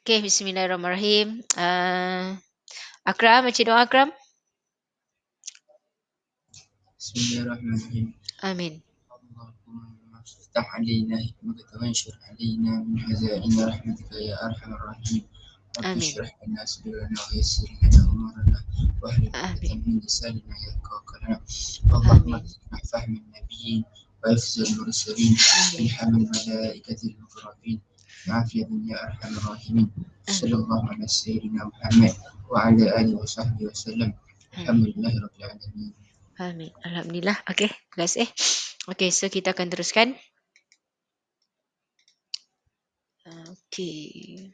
Okey, bismillahirrahmanirrahim. Akram, baca doa Akram. Bismillahirrahmanirrahim. Amin. Allahumma iftah alaina hikmataka wanshur alaina min hazain rahmatika ya arhamar rahim. Rabbi Amin. shrah lana sadrana wa yassir lana umurana wahlul 'uqdatam Amin. min lisanina yafqahu qawlana. Allahumma Amin. arzuqna fahman nabiyyin wa hifzal mursalin Amin. ilhamal malaikatil muqarrabin bi'afiyatin ya arhamar rahimin. Amin. Sallallahu ala sayyidina Muhammad wa ala alihi wa sahbihi wa sallam. Amin. Alhamdulillahi rabbil alamin. Amin. Alhamdulillah. Okey, terima kasih. Okey, so kita akan teruskan. Okey.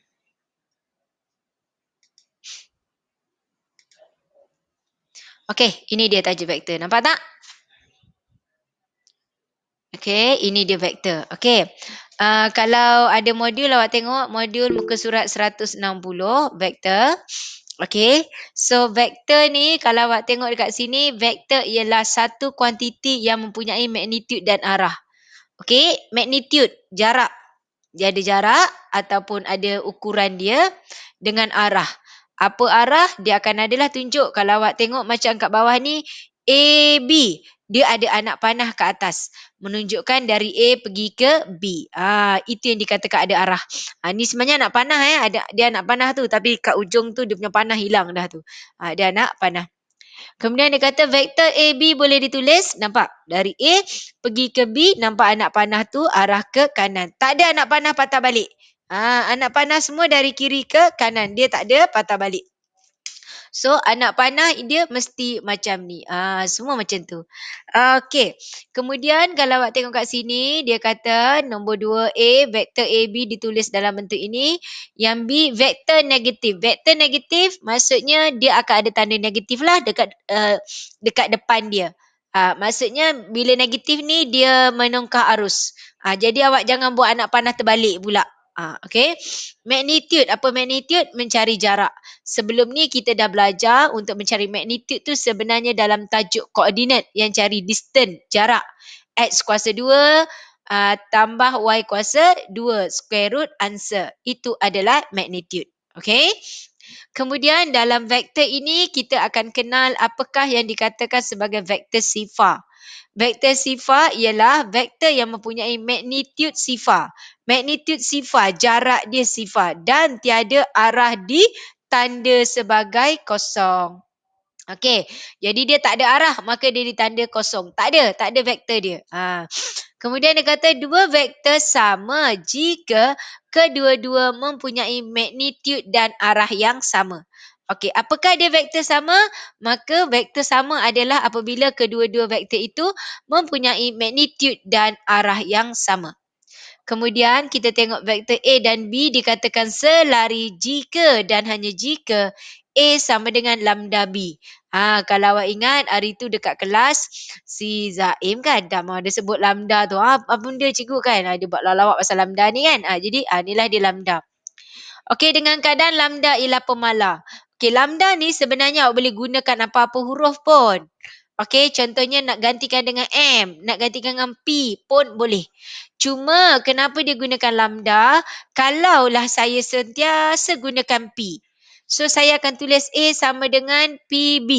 Okey, ini dia tajuk vektor. Nampak tak? Okey, ini dia vektor. Okey. Kalau ada modul awak tengok modul muka surat 160 vektor. Okey. So vektor ni kalau awak tengok dekat sini, vektor ialah satu kuantiti yang mempunyai magnitude dan arah. Okey, magnitude jarak. Dia ada jarak ataupun ada ukuran dia dengan arah. Apa arah? Dia akan adalah tunjuk kalau awak tengok macam kat bawah ni AB. Dia ada anak panah ke atas. Menunjukkan dari A pergi ke B. Itu yang dikatakan ada arah. Ni sebenarnya anak panah dia anak panah tu tapi kat ujung tu dia punya panah hilang dah tu. Dia anak panah. Kemudian dia kata vektor AB boleh ditulis, nampak? Dari A pergi ke B, nampak anak panah tu arah ke kanan. Tak ada anak panah patah balik. Anak panah semua dari kiri ke kanan. Dia tak ada patah balik. So, anak panah dia mesti macam ni. Semua macam tu. Okey. Kemudian kalau awak tengok kat sini, dia kata nombor 2A, vektor AB ditulis dalam bentuk ini. Yang B, vektor negatif. Vektor negatif maksudnya dia akan ada tanda negatif lah dekat depan dia. Maksudnya bila negatif ni dia menongkar arus. Jadi awak jangan buat anak panah terbalik pula. Okey. Magnitude. Apa magnitude? Mencari jarak. Sebelum ni kita dah belajar untuk mencari magnitude tu sebenarnya dalam tajuk koordinat yang cari distance, jarak. X kuasa 2 tambah Y kuasa 2 square root answer. Itu adalah magnitude. Okey? Kemudian dalam vektor ini kita akan kenal apakah yang dikatakan sebagai vektor sifar. Vektor sifar ialah vektor yang mempunyai magnitude sifar. Magnitude sifar, jarak dia sifar dan tiada arah ditanda sebagai kosong. Okey, jadi dia tak ada arah maka dia ditanda kosong. Tak ada vektor dia. Kemudian dia kata dua vektor sama jika kedua-dua mempunyai magnitude dan arah yang sama. Okey, apakah dia vektor sama? Maka vektor sama adalah apabila kedua-dua vektor itu mempunyai magnitude dan arah yang sama. Kemudian kita tengok vektor A dan B dikatakan selari jika dan hanya jika A sama dengan lambda B. Kalau awak ingat hari tu dekat kelas si Zaim kan dah mau ada sebut lambda tu. Apa benda cikgu kan? Dia buat lawak pasal lambda ni kan. Jadi inilah dia lambda. Okey, dengan keadaan lambda ialah pemalar. Okey, lambda ni sebenarnya awak boleh gunakan apa-apa huruf pun. Okey, contohnya nak gantikan dengan M, nak gantikan dengan P pun boleh. Cuma kenapa dia gunakan lambda? Kalaulah saya sentiasa gunakan P. So saya akan tulis A sama dengan PB.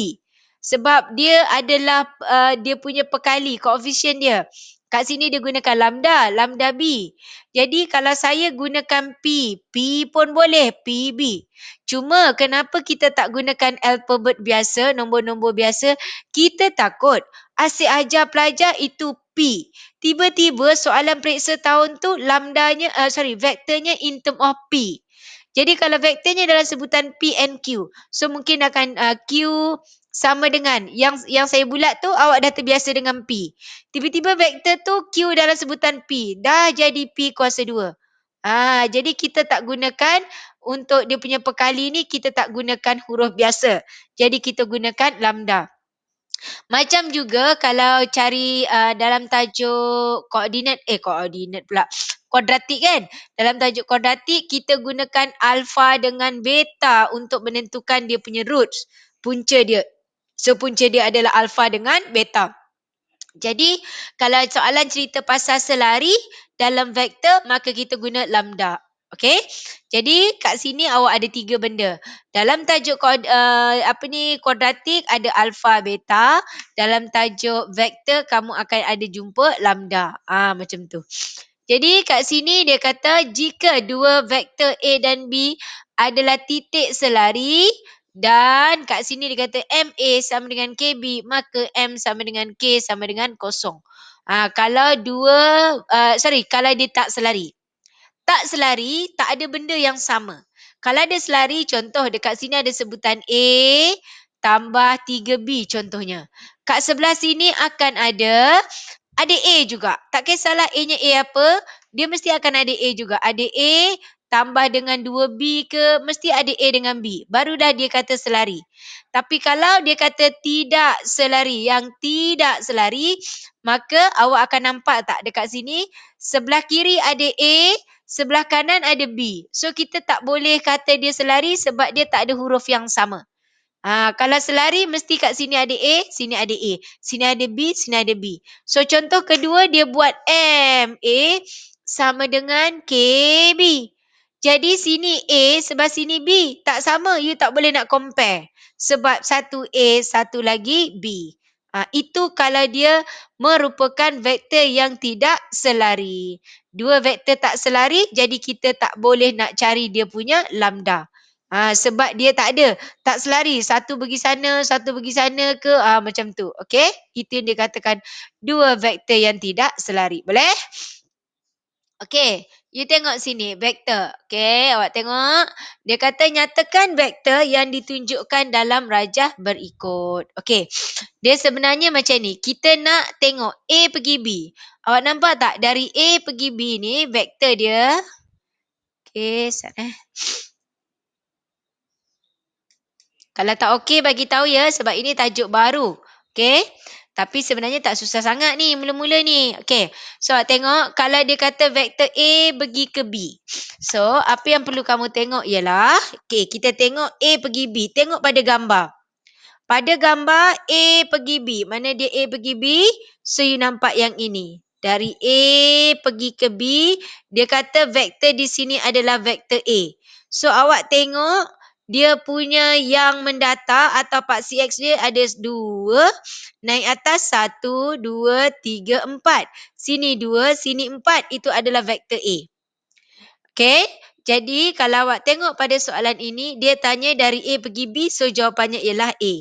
Sebab dia adalah dia punya pekali, koefisien dia. Kat sini dia gunakan lambda, lambda B. Jadi kalau saya gunakan P, P pun boleh, PB. Cuma kenapa kita tak gunakan alfabet biasa, nombor-nombor biasa? Kita takut asyik ajar pelajar itu P. Tiba-tiba soalan periksa tahun tu vektornya in term of P. Jadi kalau vektornya dalam sebutan P and Q, so mungkin akan Q sama dengan yang saya bulat tu awak dah terbiasa dengan P. Tiba-tiba vektor tu Q dalam sebutan P, dah jadi P kuasa 2. Jadi kita tak gunakan untuk dia punya pekali ni kita tak gunakan huruf biasa. Jadi kita gunakan lambda. Macam juga kalau cari dalam tajuk koordinat pula. Kuadratik kan? Dalam tajuk kuadratik kita gunakan alfa dengan beta untuk menentukan dia punya roots, punca dia. So punca dia adalah alfa dengan beta. Jadi kalau soalan cerita pasal selari dalam vektor maka kita guna lambda. Okey? Jadi kat sini awak ada 3 benda. Dalam tajuk kuadratik ada alfa, beta. Dalam tajuk vektor kamu akan ada jumpa lambda. Macam tu. Jadi kat sini dia kata jika dua vektor A dan B adalah titik selari dan kat sini dia kata MA sama dengan KB maka M sama dengan K sama dengan kosong. Kalau kalau dia tak selari. Tak selari, tak ada benda yang sama. Kalau ada selari, contoh dekat sini ada sebutan A tambah 3B contohnya. Kat sebelah sini akan ada A juga. Tak kisahlah A-nya A apa, dia mesti akan ada A juga. Ada A tambah dengan 2B ke, mesti ada A dengan B. Baru dah dia kata selari. Tapi kalau dia kata tidak selari, yang tidak selari, maka awak akan nampak tak dekat sini, sebelah kiri ada A, sebelah kanan ada B. So kita tak boleh kata dia selari sebab dia tak ada huruf yang sama. Kalau selari mesti kat sini ada A, sini ada A. Sini ada B, sini ada B. So contoh kedua dia buat MA sama dengan KB. Jadi sini A sebelah sini B. Tak sama, you tak boleh nak compare. Sebab satu A, satu lagi B. Itu kalau dia merupakan vektor yang tidak selari. Dua vektor tak selari, jadi kita tak boleh nak cari dia punya lambda. Sebab dia tak ada. Tak selari. Satu pergi sana ke. Macam tu. Okey? Itu yang dikatakan dua vektor yang tidak selari. Boleh? Okey. You tengok sini. Vektor. Okey. Awak tengok. Dia kata nyatakan vektor yang ditunjukkan dalam rajah berikut. Okey. Dia sebenarnya macam ni. Kita nak tengok A pergi B. Awak nampak tak? Dari A pergi B ni. Vektor dia. Okey. Kalau tak okey bagi tahu ya sebab ini tajuk baru. Okey? Tapi sebenarnya tak susah sangat ni mula-mula ni. Okey. So tengok kalau dia kata vektor A pergi ke B. So apa yang perlu kamu tengok ialah okey kita tengok A pergi B. Tengok pada gambar. Pada gambar A pergi B. Mana dia A pergi B? So you nampak yang ini. Dari A pergi ke B, dia kata vektor di sini adalah vektor A. So awak tengok dia punya yang mendatar atau paksi X dia ada 2, naik atas 1, 2, 3, 4. Sini 2, sini 4. Itu adalah vektor A. Okey? Jadi kalau awak tengok pada soalan ini, dia tanya dari A pergi B, so jawapannya ialah A.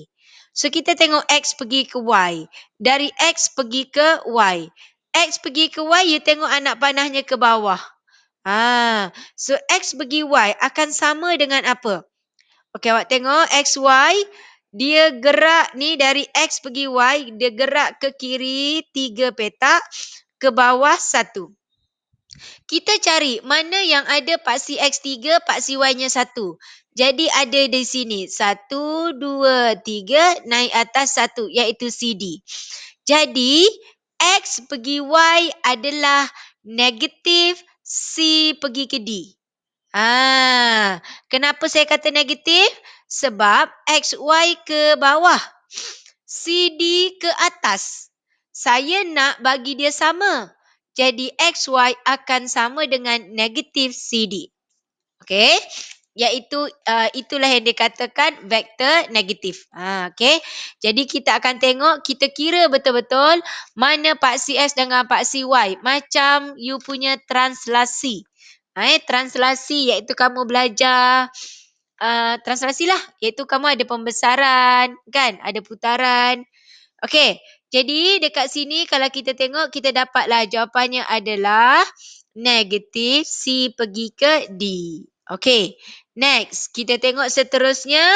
So kita tengok X pergi ke Y. Dari X pergi ke Y. X pergi ke Y, you tengok anak panahnya ke bawah. So X pergi Y akan sama dengan apa? Okey, awak tengok X, Y. Dia gerak ni dari X pergi Y. Dia gerak ke kiri 3 petak. Ke bawah 1. Kita cari mana yang ada paksi X3, paksi Y-nya 1. Jadi ada di sini. 1, 2, 3, naik atas 1 iaitu CD. Jadi X pergi Y adalah negatif C pergi ke D. Kenapa saya kata negatif? Sebab XY ke bawah. CD ke atas. Saya nak bagi dia sama. Jadi XY akan sama dengan negatif CD. Okey? Itulah yang dikatakan vektor negatif. Okey? Jadi kita akan tengok, kita kira betul-betul mana paksi X dengan paksi Y. Macam you punya translasi. Translasi iaitu kamu belajar translasi lah. Iaitu kamu ada pembesaran, kan? Ada putaran. Okey. Jadi dekat sini kalau kita tengok, kita dapatlah jawapannya adalah negatif C pergi ke D. Okey. Next, kita tengok seterusnya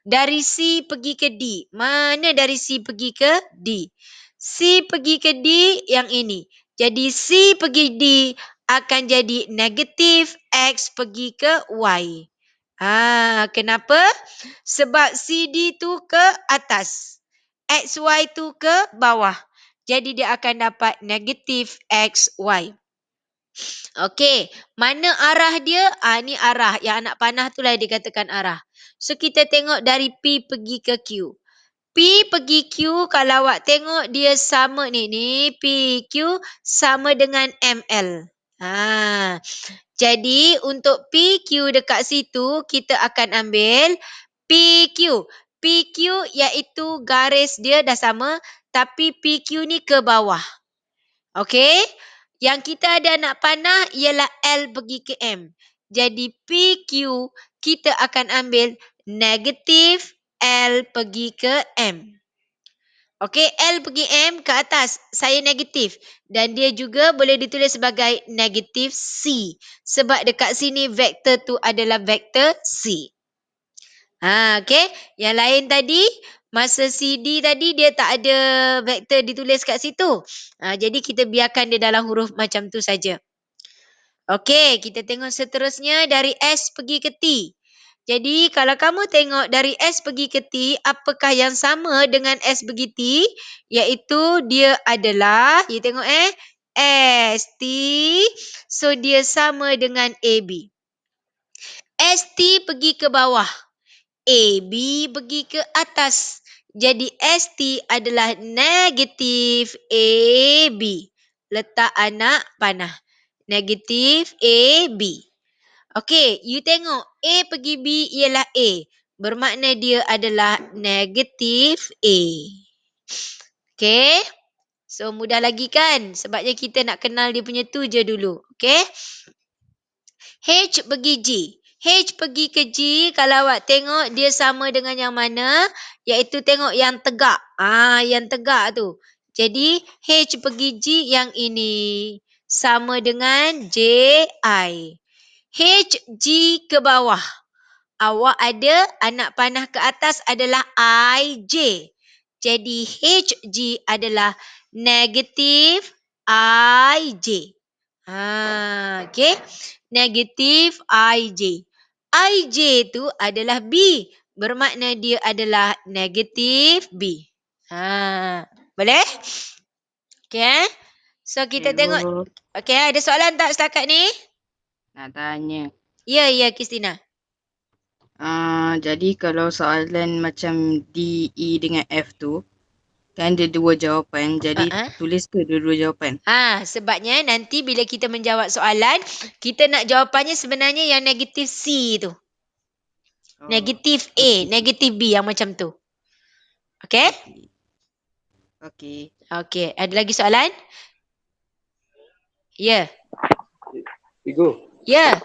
dari C pergi ke D. Mana dari C pergi ke D? C pergi ke D yang ini. Jadi C pergi D akan jadi negatif X pergi ke Y. Kenapa? Sebab CD tu ke atas. XY tu ke bawah. Jadi dia akan dapat negatif XY. Okey, mana arah dia? Ni arah. Yang anak panah tu lah dikatakan arah. So kita tengok dari P pergi ke Q. P pergi Q, kalau awak tengok dia sama ni. PQ sama dengan ML. Jadi untuk PQ dekat situ kita akan ambil PQ. PQ iaitu garis dia dah sama tapi PQ ni ke bawah. Okey? Yang kita ada nak panah ialah L pergi ke M. Jadi PQ kita akan ambil negatif L pergi ke M. Okey, L pergi M ke atas, saya negatif. Dan dia juga boleh ditulis sebagai negatif C. Sebab dekat sini vektor tu adalah vektor C. Okey. Yang lain tadi, masa CD tadi dia tak ada vektor ditulis kat situ. Jadi kita biarkan dia dalam huruf macam tu saja. Okey, kita tengok seterusnya dari S pergi ke T. Jadi kalau kamu tengok dari S pergi ke T, apakah yang sama dengan S pergi T? Iaitu dia adalah, you tengok ST. So dia sama dengan AB. ST pergi ke bawah. AB pergi ke atas. Jadi ST adalah negatif AB. Letak anak panah. Negatif AB. Okey, you tengok A pergi B ialah A. Bermakna dia adalah negatif A. Okey. So mudah lagi kan? Sebabnya kita nak kenal dia punya tu je dulu. Okey. H pergi G. H pergi ke G, kalau awak tengok dia sama dengan yang mana? Iaitu tengok yang tegak. Yang tegak tu. Jadi H pergi G yang ini. Sama dengan JI. H, G ke bawah. Awak ada anak panah ke atas adalah IJ. Jadi H, G adalah negatif IJ. Okey. Negatif IJ. IJ tu adalah B. Bermakna dia adalah negatif B. Boleh? Okey. So kita tengok. Cikgu, Okey, ada soalan tak setakat ni? nak tanya. Ya, Kristina. Jadi kalau soalan macam D, E dengan F tu, kan ada dua jawapan. Jadi tulis ke dua-dua jawapan? Sebabnya nanti bila kita menjawab soalan, kita nak jawapannya sebenarnya yang negatif C tu. Negatif A, okay. negatif B yang macam tu. Okey? Okey. Okey, ada lagi soalan? Ya. Cikgu, Ya.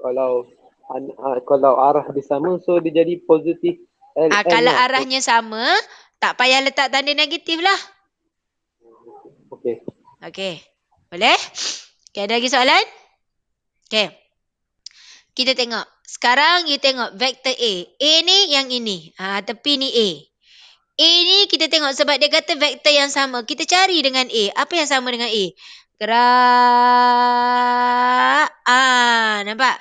kalau arah dia sama, so dia jadi positif LN Kalau lah. arahnya sama, tak payah letak tanda negatif lah. Okey. Okey. Boleh? Okey, ada lagi soalan? Okey. Kita tengok. Sekarang you tengok vektor A. A ni yang ini. Tepi ni A. A ni kita tengok sebab dia kata vektor yang sama. Kita cari dengan A. Apa yang sama dengan A? Gerak. Nampak?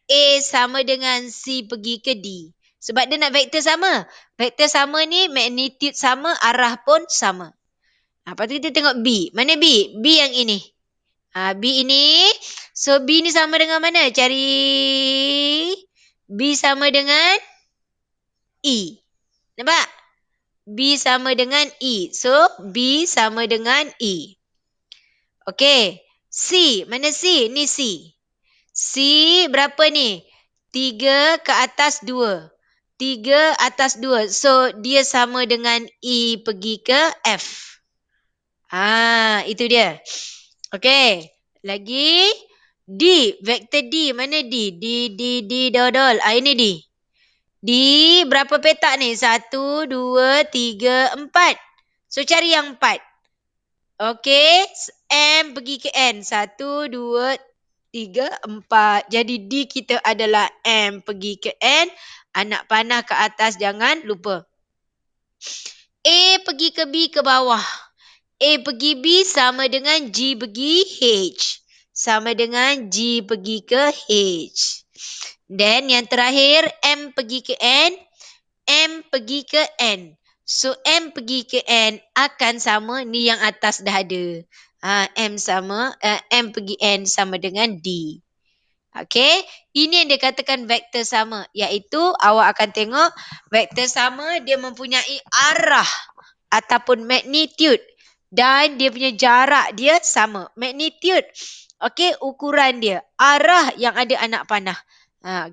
A sama dengan C pergi ke D. Sebab dia nak vektor sama. Vektor sama ni magnitude sama, arah pun sama. Lepas tu kita tengok B. Mana B? B yang ini. B ini. So B ni sama dengan mana? Cari. B sama dengan E. Nampak? B sama dengan E. So, B sama dengan E. Okey. C. Mana C? Ni C. C berapa ni? 3 ke atas 2. 3 atas 2. So, dia sama dengan E pergi ke F. Itu dia. Okey. Lagi. D. Vektor D. Mana D? D, dodol. Ini D. D berapa petak ni? 1, 2, 3, 4. So cari yang 4. Okey. M pergi ke N. 1, 2, 3, 4. Jadi D kita adalah M pergi ke N. Anak panah ke atas jangan lupa. A pergi ke B ke bawah. A pergi B sama dengan G pergi H. Sama dengan G pergi ke H. Then yang terakhir M pergi ke N. M pergi ke N. So M pergi ke N akan sama ni yang atas dah ada. M pergi N sama dengan D. Okey, ini yang dia katakan vektor sama, iaitu awak akan tengok vektor sama dia mempunyai arah ataupun magnitude dan dia punya jarak dia sama. Magnitude Okey, ukuran dia, arah yang ada anak panah.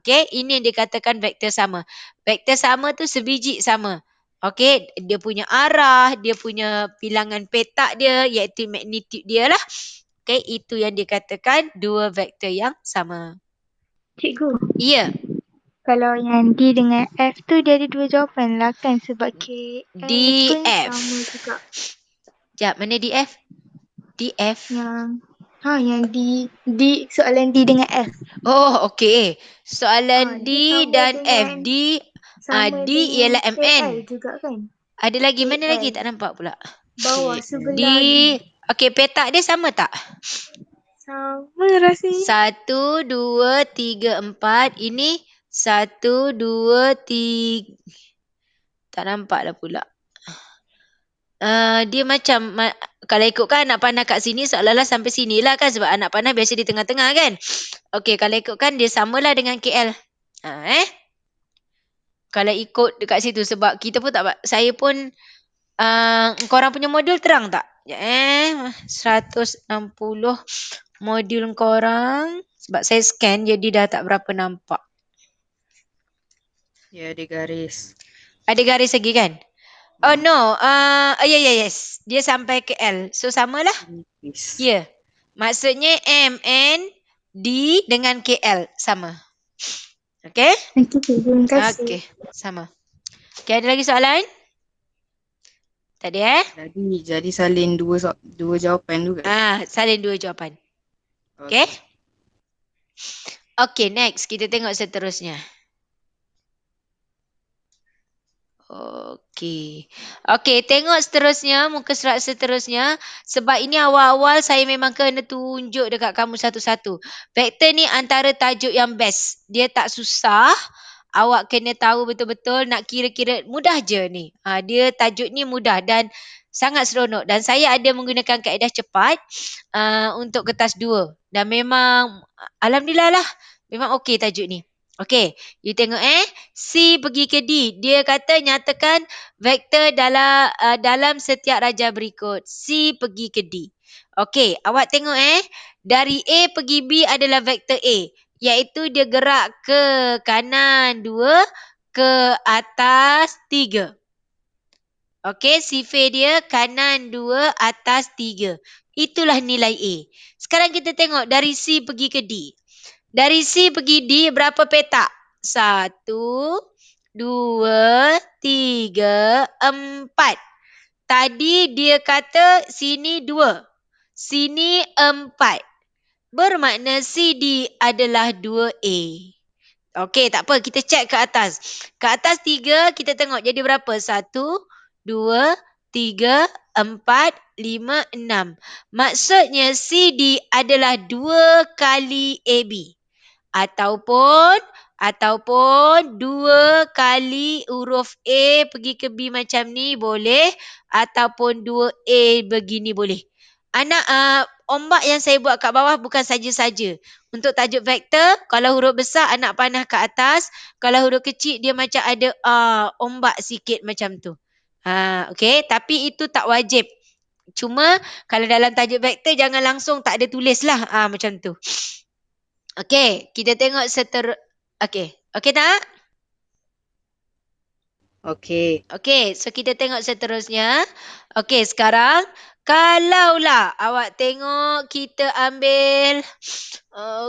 Okey, ini yang dikatakan vektor sama. Vektor sama tu sebiji sama. Okey, dia punya arah, dia punya bilangan petak dia iaitu magnitude dia lah. Okey, itu yang dikatakan dua vektor yang sama. Cikgu, Ya, kalau yang D dengan F tu dia ada dua jawapan lah kan sebab KL pun DF. sama juga. Sekejap, mana DF? DF. Yang D soalan D dengan F. Oh, okey. dia Soalan D sama dan F. dengan D dengan ialah KL MN. juga kan? Ada lagi, mana lagi? KL. Tak nampak pula. Bawah KL. sebelah D. Okey, petak dia sama tak? Sama rasanya. 1, 2, 3, 4. Ini 1, 2, 3. Tak nampak lah pula. Dia macam, kalau ikutkan anak panah kat sini, seolah-olah sampai sini lah kan. Sebab anak panah biasa di tengah-tengah kan. Okey, kalau ikutkan dia samalah dengan KL. Kalau ikut dekat situ. Sebab kita pun tak, saya pun, korang punya modul terang tak? 160 modul korang. Sebab saya scan jadi dah tak berapa nampak. Ya, ada garis. Ada garis lagi kan? Oh no, yes. Dia sampai ke L. So samalah. Nipis. Ya. Maksudnya M, N, D dengan KL sama. Okay? Okey, terima kasih. Okay, sama. Okay, ada lagi soalan? Tak ada Jadi salin dua jawapan tu kan? Salin dua jawapan. Okay? Okay, next. Kita tengok seterusnya. Okey, tengok seterusnya, muka surat seterusnya. Sebab ini awal-awal saya memang kena tunjuk dekat kamu satu-satu. Vektor ni antara tajuk yang best. Dia tak susah. Awak kena tahu betul-betul, nak kira-kira mudah je ni. Dia tajuk ni mudah dan sangat seronok. Dan saya ada menggunakan kaedah cepat untuk kertas 2. Dan memang, alhamdulillah lah. Memang okey tajuk ni. Okey, you tengok C pergi ke D. Dia kata nyatakan vektor dalam setiap rajah berikut. C pergi ke D. Okey, awak tengok dari A pergi B adalah vektor A. Iaitu dia gerak ke kanan 2, ke atas 3. Okey, sifir dia kanan 2, atas 3. Itulah nilai A. Sekarang kita tengok dari C pergi ke D. Dari C pergi D berapa petak? 1, 2, 3, 4. Tadi dia kata sini 2. Sini 4. Bermakna CD adalah 2A. Okey, tak apa. Kita check ke atas. Ke atas 3, kita tengok jadi berapa? 1, 2, 3, 4, 5, 6. Maksudnya CD adalah 2 kali AB. Ataupun 2 kali huruf A pergi ke B macam ni boleh. Ataupun 2A begini boleh. Anak, ombak yang saya buat kat bawah bukan saja-saja. Untuk tajuk vektor, kalau huruf besar anak panah ke atas. Kalau huruf kecil dia macam ada ombak sikit macam tu. Okay, tapi itu tak wajib. Cuma kalau dalam tajuk vektor jangan langsung tak ada tulis lah. Macam tu. Okey, kita tengok Okey. Okey tak? Okey. Okey, so kita tengok seterusnya. Okey, sekarang kalaulah awak tengok kita ambil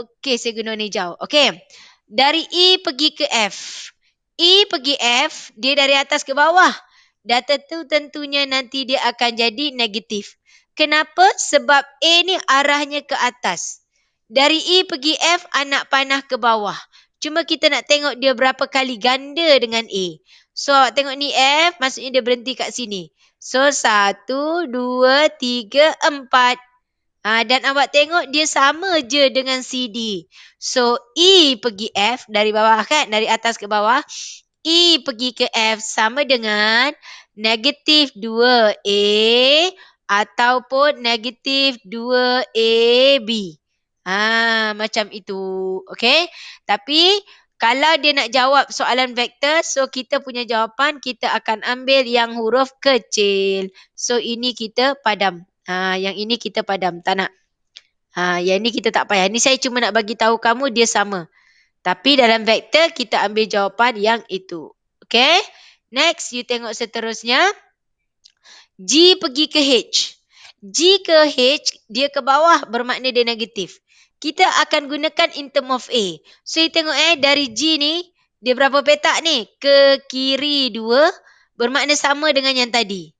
okey, saya guna warna hijau. Okey. Dari E pergi ke F. E pergi F, dia dari atas ke bawah. Data tu tentunya nanti dia akan jadi negatif. Kenapa? Sebab A ni arahnya ke atas. Dari E pergi F, anak panah ke bawah. Cuma kita nak tengok dia berapa kali ganda dengan A. So, awak tengok ni F, maksudnya dia berhenti kat sini. So, 1, 2, 3, 4. Dan awak tengok dia sama je dengan CD. So, E pergi F, dari bawah kan, dari atas ke bawah. E pergi ke F sama dengan negatif 2A ataupun negatif 2AB. Macam itu. Okay? Tapi kalau dia nak jawab soalan vektor, so kita punya jawapan kita akan ambil yang huruf kecil. So ini kita padam. Yang ini kita padam. Tak nak. Yang ni kita tak payah. Ni saya cuma nak bagi tahu kamu dia sama. Tapi dalam vektor kita ambil jawapan yang itu. Okay? Next, you tengok seterusnya. G pergi ke H. G ke H, dia ke bawah bermakna dia negatif. Kita akan gunakan in term of A. So, you tengok dari G ni, dia berapa petak ni? Ke kiri 2, bermakna sama dengan yang tadi.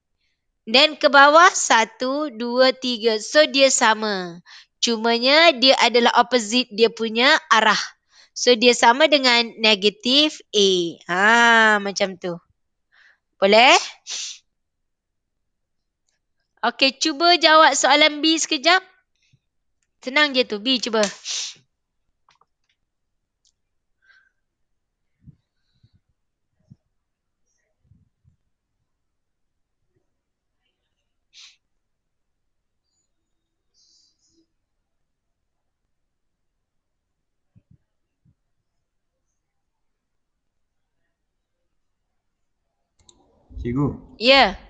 Dan ke bawah 1, 2, 3. So, dia sama. Cumanya dia adalah opposite dia punya arah. So, dia sama dengan negatif A. Macam tu. Boleh? Okey, cuba jawab soalan B sekejap. Senang je tu. B, cuba. Cikgu. Ya.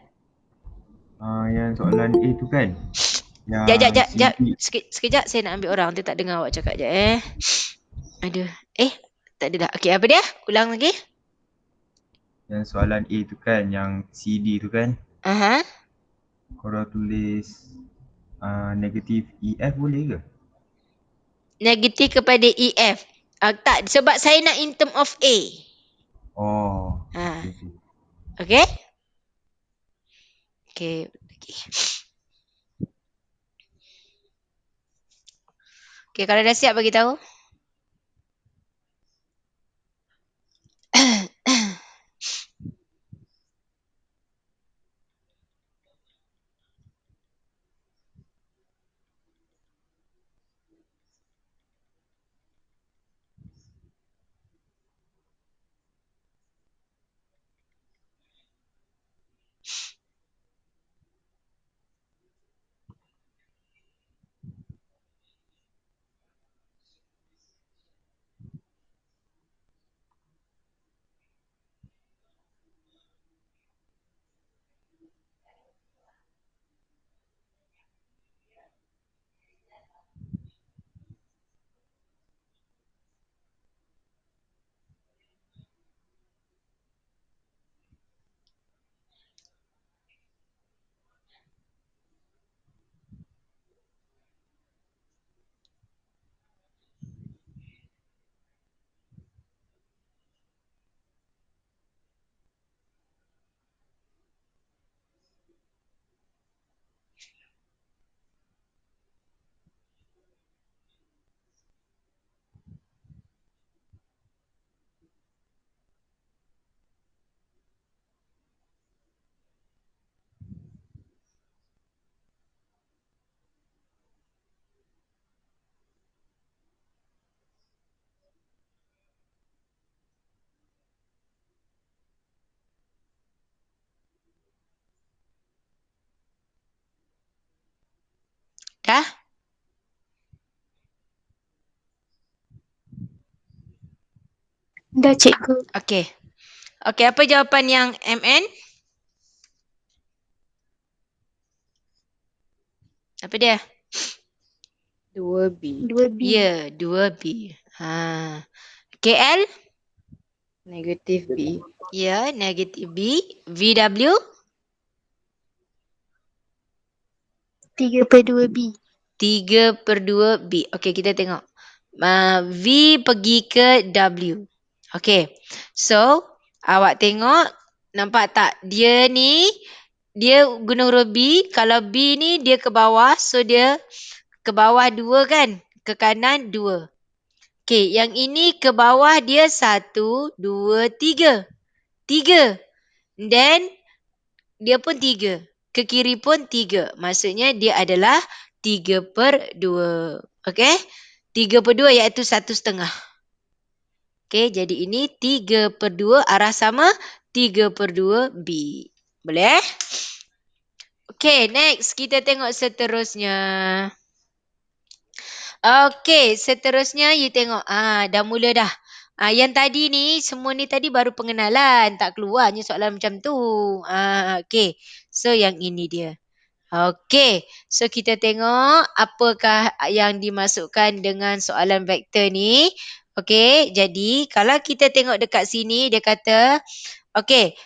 Yang soalan A tu kan? Jap. Sekejap saya nak ambil orang. Dia tak dengar awak cakap je. Aduh. Tak ada dah. Okey, apa dia? Ulang lagi. Yang soalan A tu kan, yang CD tu kan? Korang tulis negatif EF boleh ke? Negatif kepada EF. Tak, sebab saya nak in term of A. Oh. Okey? Okey. Okey, kalau dah siap bagi tahu. Dah? Dah, cikgu. Okey. Okey, apa jawapan yang MN? Apa dia? 2B. 2B. Ya, 2B. KL? Negatif B. Ya, negatif B. VW? 3/2B. 3/2B. Okey, kita tengok. V pergi ke W. Okey. So, awak tengok. Nampak tak? Dia ni, dia guna huruf B. Kalau B ni, dia ke bawah. So, dia ke bawah 2 kan? Ke kanan 2. Okey, yang ini ke bawah dia 1, 2, 3. 3. Then, dia pun 3. Ke kiri pun 3. Maksudnya dia /2. Okey? 3/2 iaitu 1/2. Okey, jadi ini 3/2 arah sama 3/2B. Boleh? Okey, next kita tengok seterusnya. Okey, seterusnya you tengok. Dah mula dah. Yang tadi ni, semua ni tadi baru pengenalan. Tak keluarnya soalan macam tu. Okey, so yang ini dia. Okey, so kita tengok apakah yang dimasukkan dengan soalan vektor ni. Okey, jadi kalau kita tengok dekat sini dia kata, okey,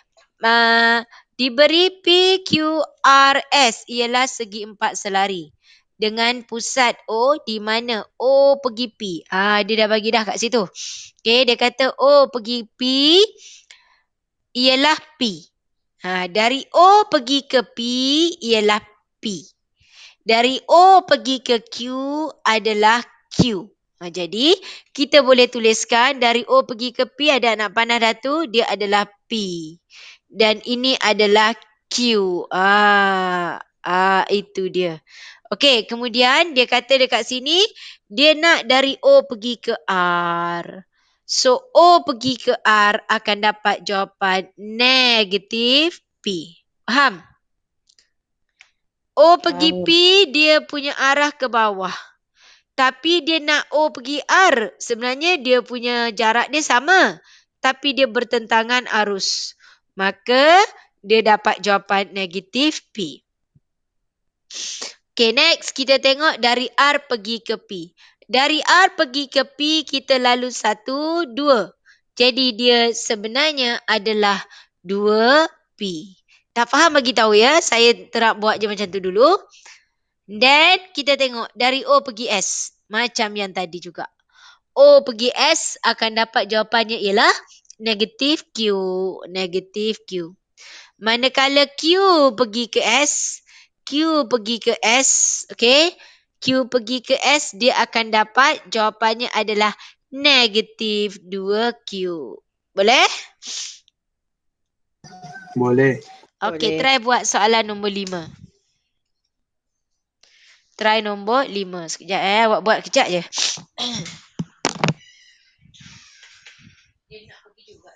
diberi PQRS ialah segi empat selari dengan pusat O di mana O pergi P. Dia dah bagi dah kat situ. Okey, dia kata O pergi P ialah P. Dari O pergi ke P ialah P. Dari O pergi ke Q adalah Q. Jadi, kita boleh tuliskan dari O pergi ke P ada anak panah datu, dia adalah P. Dan ini adalah Q. Itu dia. Okey, kemudian dia kata dekat sini, dia nak dari O pergi ke R. So, O pergi ke R akan dapat jawapan negatif P. Faham? O pergi P, dia punya arah ke bawah. Tapi dia nak O pergi R. Sebenarnya dia punya jarak dia sama. Tapi dia bertentangan arus. Maka, dia dapat jawapan negatif P. Okay, next kita tengok dari R pergi ke P. Dari R pergi ke P, kita lalu 1, 2. Jadi dia sebenarnya adalah 2P. Tak faham bagi tahu ya. Saya terap buat je macam tu dulu. Then kita tengok dari O pergi S. Macam yang tadi juga. O pergi S akan dapat jawapannya ialah negatif Q. Negatif Q. Manakala Q pergi ke S, Q pergi ke S, okay? Q pergi ke S, dia akan dapat jawapannya adalah negatif 2Q. Boleh? Boleh. Okay, Boleh. try buat soalan nombor 5. Try nombor 5. Sekejap awak buat kejap je. Dia nak pergi juga.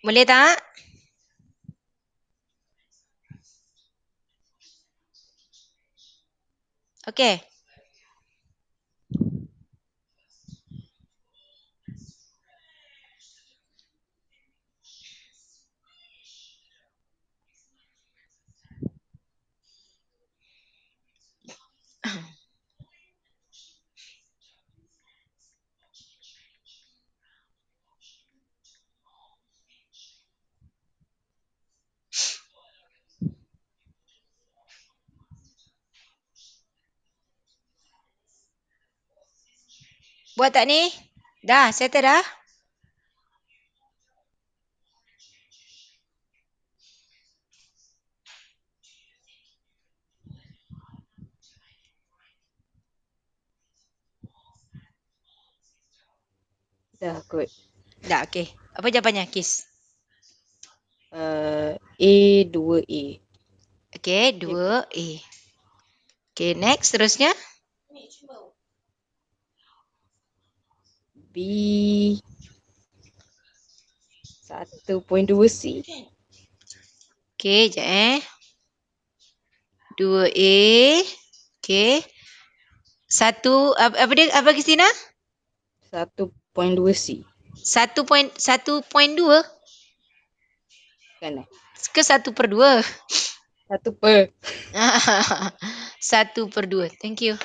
Boleh tak? Okey. Buat tak ni? Dah, settle dah? Dah kot. Dah, okey. Apa jawapannya, Kis? A, 2A. Okey, 2A. Okey, next terusnya. B, 1.2C. Okey, sekejap 2A. Okey. Apa dia? Apa Kristina? 1.2C. 1.2 Kan ke 1/2? 1/2. 1/2. Thank you.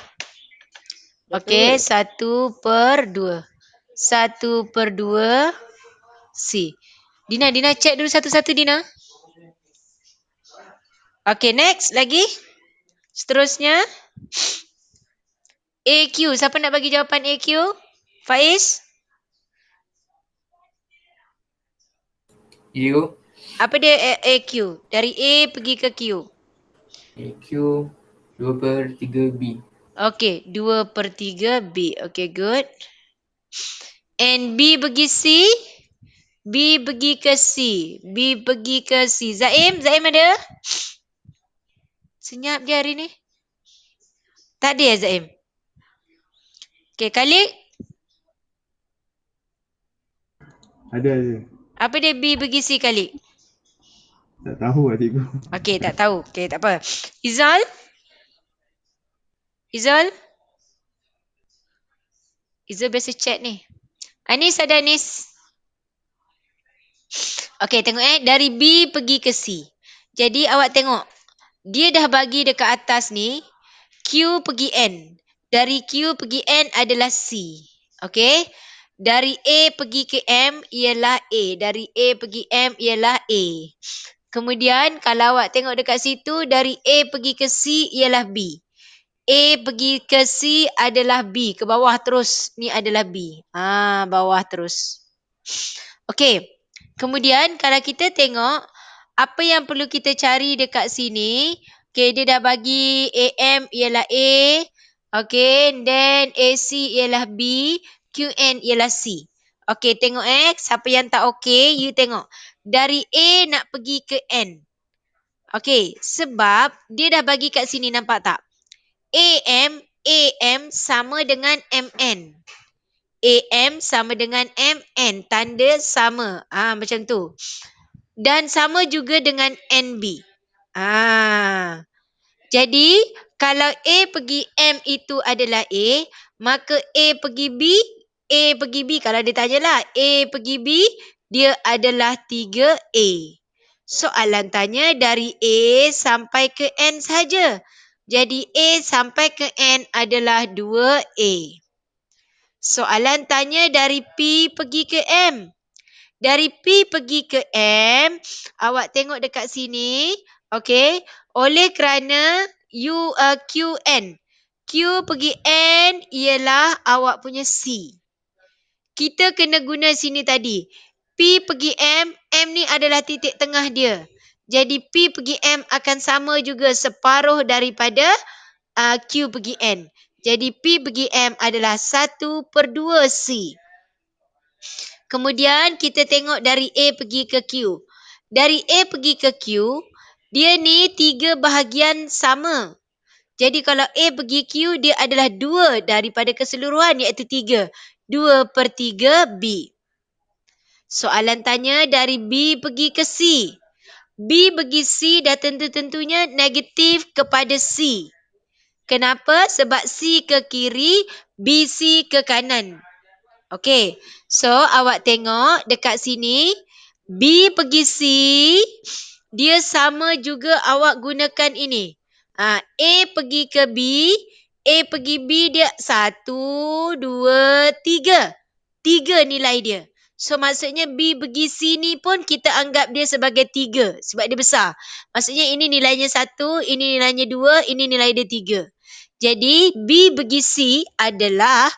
Betul. Okey, 1/2. 1/2 C. Dina check dulu satu-satu Dina. Okey, next lagi. Seterusnya. AQ. Siapa nak bagi jawapan AQ? Faiz? U. Apa dia AQ? Dari A pergi ke Q. AQ 2/3 B. Okay, 2/3 B. Okay, good. And B pergi C. B pergi ke C. B pergi ke C. Zaim? Zaim ada? Senyap je hari ni. Tak ada ya Zaim? Okay, Khalid? Ada. Apa dia B pergi C Khalid? Tak tahu lah cikgu. Okay, tak tahu. Okay, tak apa. Izal? Izal? Izal biasa chat ni. Anis ada Anis? Okay, tengok dari B pergi ke C. Jadi awak tengok. Dia dah bagi dekat atas ni. Q pergi N. Dari Q pergi N adalah C. Okay. Dari A pergi ke M ialah A. Dari A pergi M ialah A. Kemudian kalau awak tengok dekat situ. Dari A pergi ke C ialah B. A pergi ke C adalah B. Ke bawah terus. Ni adalah B. Bawah terus. Okay. Kemudian kalau kita tengok. Apa yang perlu kita cari dekat sini. Okay, dia dah bagi AM ialah A. Okay, then AC ialah B. QN ialah C. Okay, tengok siapa yang tak okay, you tengok. Dari A nak pergi ke N. Okay, sebab dia dah bagi kat sini, nampak tak? AM sama dengan MN. AM sama dengan MN. Tanda sama. Macam tu. Dan sama juga dengan NB. Jadi, kalau A pergi M itu adalah A, maka A pergi B, A pergi B. Kalau dia tanyalah, A pergi B, dia adalah 3A. Soalan tanya dari A sampai ke N saja. Jadi, A sampai ke N adalah 2A. Soalan tanya dari P pergi ke M. Dari P pergi ke M, awak tengok dekat sini, okay, oleh kerana QN. Q pergi N ialah awak punya C. Kita kena guna sini tadi. P pergi M, M ni adalah titik tengah dia. Jadi P pergi M akan sama juga separuh daripada Q pergi N. Jadi P pergi M adalah 1/2 C. Kemudian kita tengok dari A pergi ke Q. Dari A pergi ke Q, dia ni 3 bahagian sama. Jadi kalau A pergi Q, dia adalah 2 daripada keseluruhan iaitu 3. 2/3 B. Soalan tanya dari B pergi ke C. B pergi C dah tentu-tentunya negatif kepada C. Kenapa? Sebab C ke kiri, BC ke kanan. Okay, so awak tengok dekat sini, B pergi C, dia sama juga awak gunakan ini. A pergi ke B, A pergi B dia 1, 2, 3. 3 nilai dia. So maksudnya B pergi C ni pun kita anggap dia sebagai 3 sebab dia besar. Maksudnya ini nilainya 1, ini nilainya 2, ini nilai dia 3. Jadi B pergi C adalah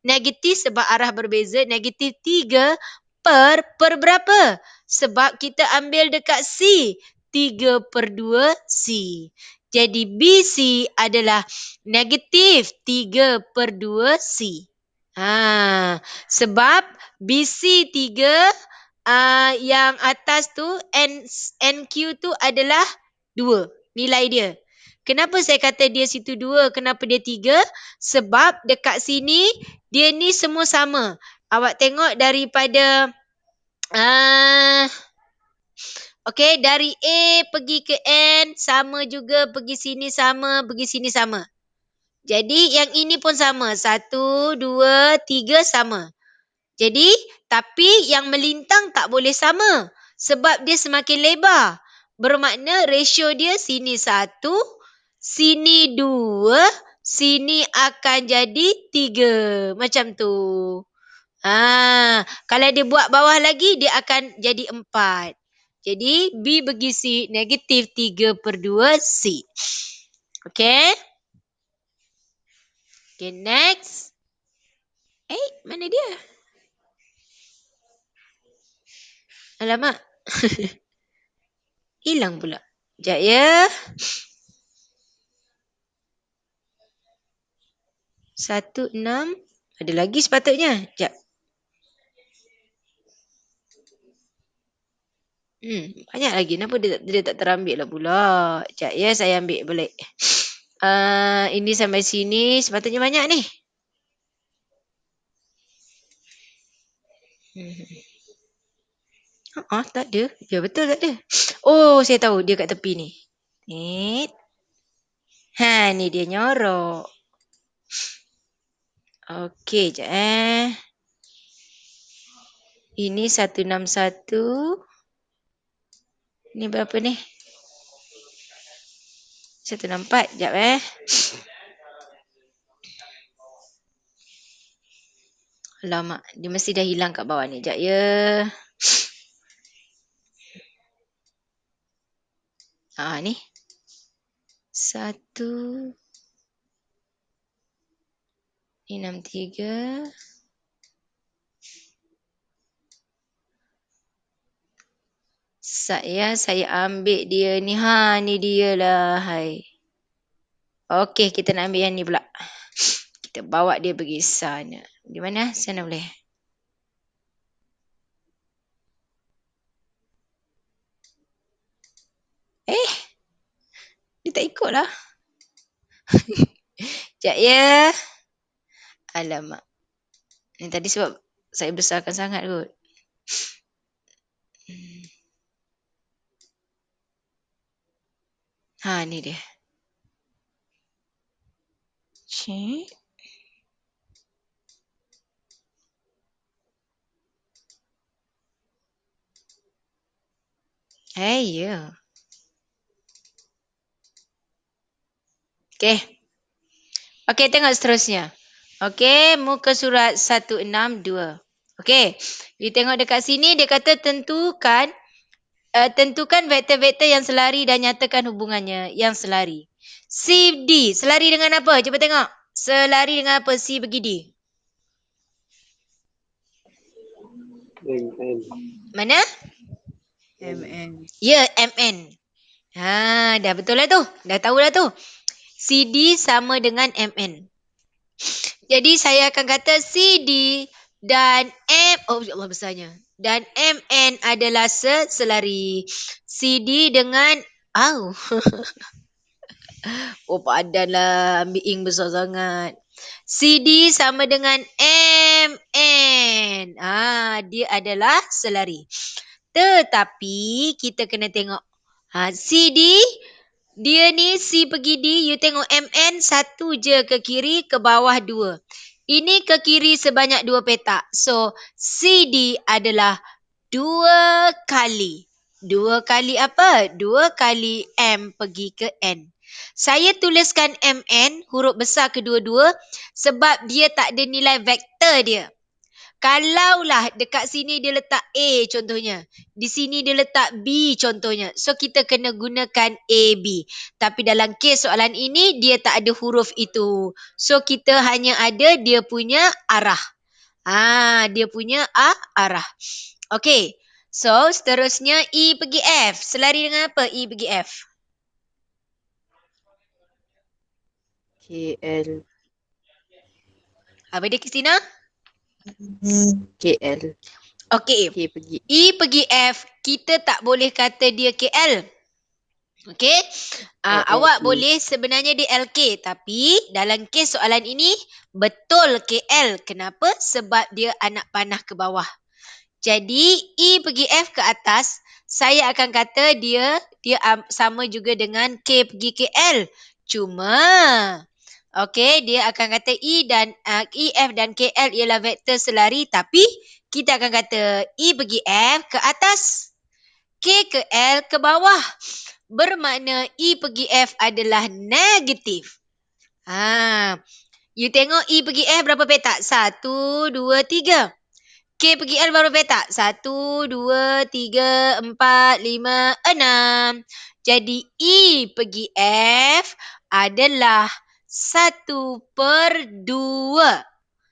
negatif sebab arah berbeza, negatif 3 per berapa? Sebab kita ambil dekat C, 3/2 C. Jadi BC adalah negatif 3/2 C. Sebab BC 3, yang atas tu, NQ tu adalah 2 nilai dia. Kenapa saya kata dia situ 2, kenapa dia 3? Sebab dekat sini, dia ni semua sama. Awak tengok daripada, okay, dari A pergi ke N, sama juga, pergi sini sama, pergi sini sama. Jadi, yang ini pun sama. 1, 2, 3 sama. Jadi, tapi yang melintang tak boleh sama. Sebab dia semakin lebar. Bermakna ratio dia sini 1, sini 2, sini akan jadi 3. Macam tu. Kalau dia buat bawah lagi, dia akan jadi 4. Jadi, B bagi C, negatif 3/2 C. Okay? Okay, next. Mana dia? Alamak. Hilang pula. Sekejap ya. 1, 6. Ada lagi sepatutnya. Sekejap. Banyak lagi. Kenapa dia tak terambil lah pula? Sekejap ya, saya ambil balik. Ini sampai sini. Sepatutnya banyak ni. Tak ada. Ya, betul tak ada. Oh, saya tahu. Dia kat tepi ni. Ni dia nyorok. Okey, sekejap Ini 161. Ni berapa ni? 164. Sekejap Alamak, dia mesti dah hilang kat bawah ni. Sekejap ya. Ni. 1. Ni 63. Saya ambil dia ni. Ni dia lah. Hai. Okey, kita nak ambil yang ni pula. Kita bawa dia pergi sana. Di mana? Sana boleh. Dia tak ikut lah. Sekejap ya. Alamak. Ni tadi sebab saya besarkan sangat kot. Ni dia. Cik. Ya. Okey. Okey, tengok seterusnya. Okey, muka surat 162. Okey. You tengok dekat sini, dia kata tentukan vektor-vektor yang selari dan nyatakan hubungannya yang selari. C, D. Selari dengan apa? Cuba tengok. Selari dengan apa? C bagi D. MN. Mana? MN. Ya, MN. Dah betul lah tu. Dah tahu lah tu. CD sama dengan MN. Jadi saya akan kata CD dan ya Allah besarnya. Dan MN adalah selari. CD dengan padan lah. Ambil ink besar sangat. CD sama dengan MN. Dia adalah selari. Tetapi kita kena tengok. CD, dia ni C pergi D. You tengok MN satu je ke kiri, ke bawah 2. Ini ke kiri sebanyak 2 petak. So, CD adalah 2 kali. 2 kali apa? 2 kali M pergi ke N. Saya tuliskan MN, huruf besar kedua-dua, sebab dia tak ada nilai vektor dia. Kalaulah dekat sini dia letak A contohnya. Di sini dia letak B contohnya. So, kita kena gunakan AB. Tapi dalam kes soalan ini, dia tak ada huruf itu. So, kita hanya ada dia punya arah. Dia punya arah. Okey. So, seterusnya E pergi F. Selari dengan apa E pergi F? KL. Apa dia, Christina? KL. Okey. K pergi. E pergi F, kita tak boleh kata dia KL. Okey. Awak boleh sebenarnya dia LK. Tapi dalam kes soalan ini, betul KL. Kenapa? Sebab dia anak panah ke bawah. Jadi, E pergi F ke atas, saya akan kata dia sama juga dengan K pergi KL. Cuma, okey, dia akan kata E, F dan KL ialah vektor selari. Tapi, kita akan kata E pergi F ke atas, K ke L ke bawah. Bermakna E pergi F adalah negatif. You tengok E pergi F berapa petak? 1, 2, 3. K pergi L berapa petak? 1, 2, 3, 4, 5, 6. Jadi E pergi F adalah 1/2.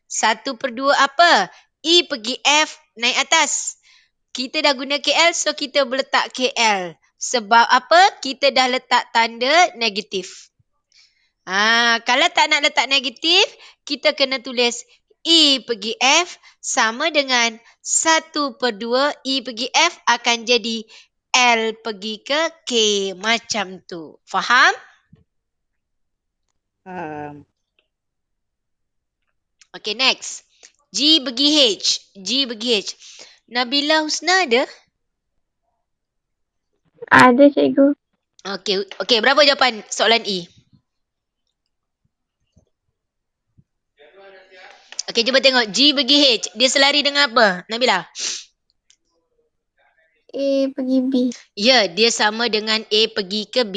1/2 apa? E pergi F naik atas. Kita dah guna KL, so kita letak KL. Sebab apa? Kita dah letak tanda negatif. Kalau tak nak letak negatif, kita kena tulis E pergi F sama dengan 1/2 E pergi F akan jadi L pergi ke K. Macam tu. Faham? Okay, next. G pergi H. G pergi H. Nabila Husna ada? Ada cikgu. Okay, berapa jawapan soalan E? Okay, cuba tengok. G pergi H. Dia selari dengan apa, Nabila? A pergi B. Ya, dia sama dengan A pergi ke B.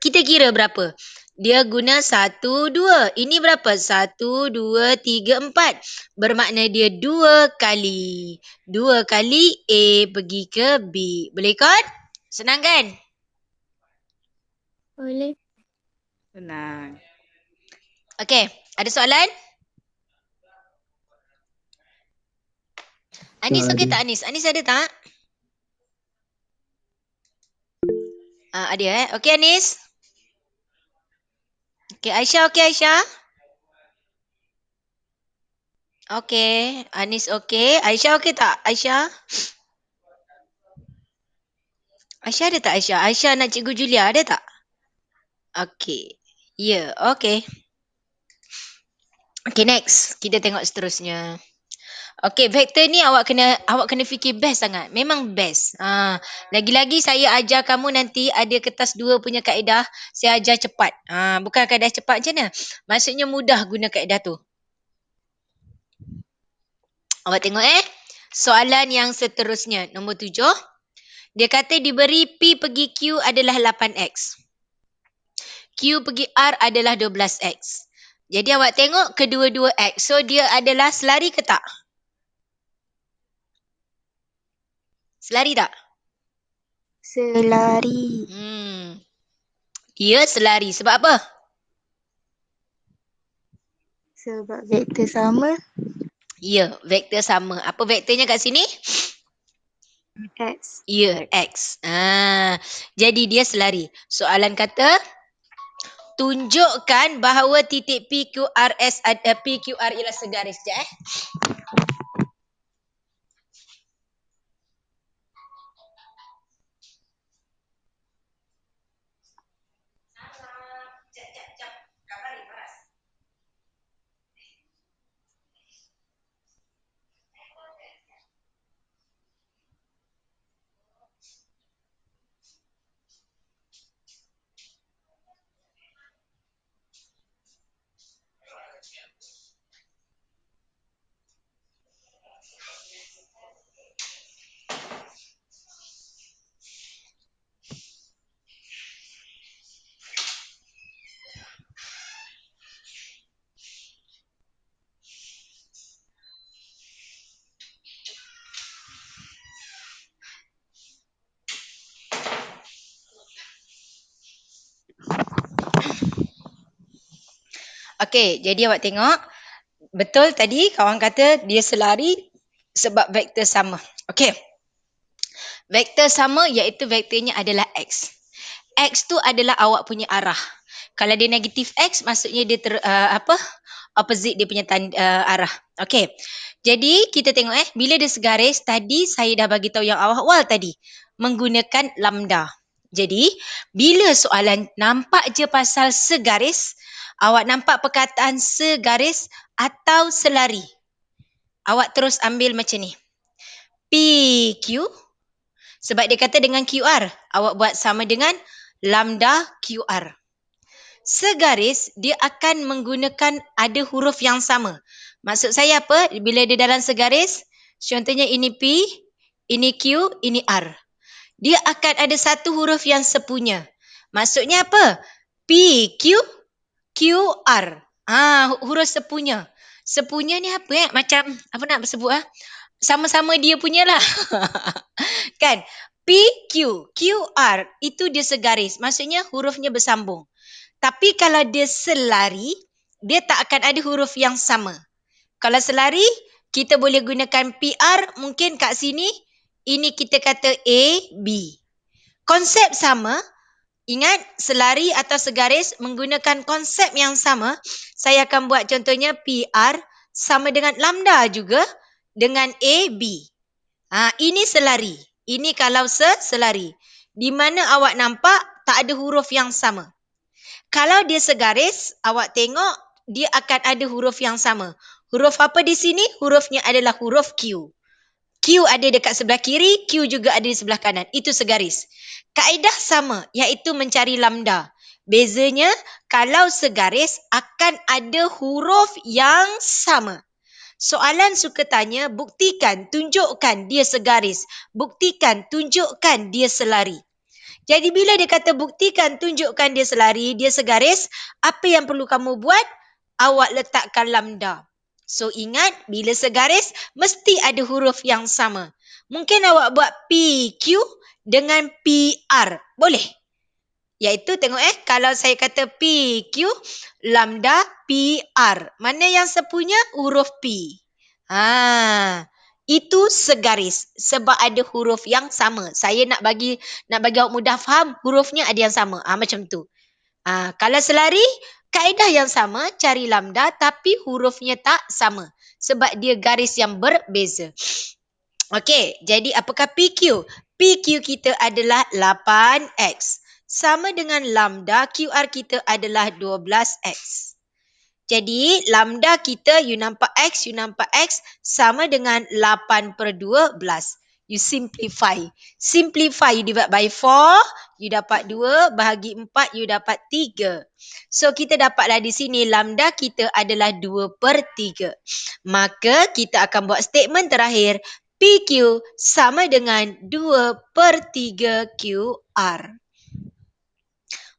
Kita kira berapa? Dia guna 1, 2. Ini berapa? 1, 2, 3, 4. Bermakna dia 2 kali. 2 kali A pergi ke B. Boleh kan? Senang kan? Boleh. Senang. Okay, ada soalan? Anis okey tak Anis? Anis ada tak? Ada Okey Anis? Okey Aisyah okey Aisyah? Okey, Anis okey. Aisyah okey tak? Aisyah? Aisyah ada tak Aisyah? Aisyah nak Cikgu Julia ada tak? Okey. Ya, okey. Okey next. Kita tengok seterusnya. Okey, vektor ni awak kena fikir best sangat. Memang best. Lagi-lagi saya ajar kamu nanti ada kertas 2 punya kaedah, saya ajar cepat. Bukan kaedah cepat macam mana? Maksudnya mudah guna kaedah tu. Awak tengok soalan yang seterusnya, nombor 7. Dia kata diberi P pergi Q adalah 8X. Q pergi R adalah 12X. Jadi awak tengok kedua-dua X. So dia adalah selari ke tak? Selari tak? Selari. Dia selari. Sebab apa? Sebab vektor sama. Ya, vektor sama. Apa vektornya kat sini? X. Ya, X. Jadi dia selari. Soalan kata, tunjukkan bahawa titik PQRS PQR ialah segaris. Sekejap Okey, jadi awak tengok. Betul tadi kawan kata dia selari sebab vektor sama. Okey. Vektor sama iaitu vektornya adalah X. X tu adalah awak punya arah. Kalau dia negatif X maksudnya dia opposite dia punya arah. Okey. Jadi kita tengok bila dia segaris tadi saya dah bagi tahu yang awal tadi menggunakan lambda. Jadi bila soalan nampak je pasal segaris, awak nampak perkataan segaris atau selari, awak terus ambil macam ni. PQ, sebab dia kata dengan QR, awak buat sama dengan lambda QR. Segaris, dia akan menggunakan ada huruf yang sama. Maksud saya apa? Bila dia dalam segaris, contohnya ini P, ini Q, ini R. Dia akan ada satu huruf yang sepunya. Maksudnya apa? P, Q, Q, R. Huruf sepunya. Sepunya ni apa Macam, apa nak sebut sama-sama dia punya lah. Kan? P, Q, Q, R. Itu dia segaris. Maksudnya hurufnya bersambung. Tapi kalau dia selari, dia tak akan ada huruf yang sama. Kalau selari, kita boleh gunakan PR, mungkin kat sini, ini kita kata A, B. Konsep sama, ingat selari atau segaris menggunakan konsep yang sama. Saya akan buat contohnya PR sama dengan lambda juga dengan A, B. Ini selari. Ini kalau selari. Di mana awak nampak tak ada huruf yang sama. Kalau dia segaris, awak tengok dia akan ada huruf yang sama. Huruf apa di sini? Hurufnya adalah huruf Q. Q ada dekat sebelah kiri, Q juga ada di sebelah kanan. Itu segaris. Kaedah sama, iaitu mencari lambda. Bezanya, kalau segaris akan ada huruf yang sama. Soalan suka tanya, buktikan, tunjukkan dia segaris. Buktikan, tunjukkan dia selari. Jadi bila dia kata buktikan, tunjukkan dia selari, dia segaris, apa yang perlu kamu buat? Awak letakkan lambda. So ingat, bila segaris, mesti ada huruf yang sama. Mungkin awak buat PQ dengan PR. Boleh? Iaitu tengok kalau saya kata PQ, lambda PR. Mana yang sepunya? Huruf P. Itu segaris sebab ada huruf yang sama. Saya nak bagi awak mudah faham, hurufnya ada yang sama. Macam tu. Kalau selari, kaedah yang sama, cari lambda tapi hurufnya tak sama. Sebab dia garis yang berbeza. Okey, jadi apakah PQ? PQ kita adalah 8X. Sama dengan lambda, QR kita adalah 12X. Jadi, lambda kita, you nampak X sama dengan 8/12. You simplify. Simplify, you divide by 4, you dapat 2, bahagi 4, you dapat 3. So, kita dapatlah di sini lambda kita adalah 2/3. Maka, kita akan buat statement terakhir. PQ sama dengan 2/3 QR.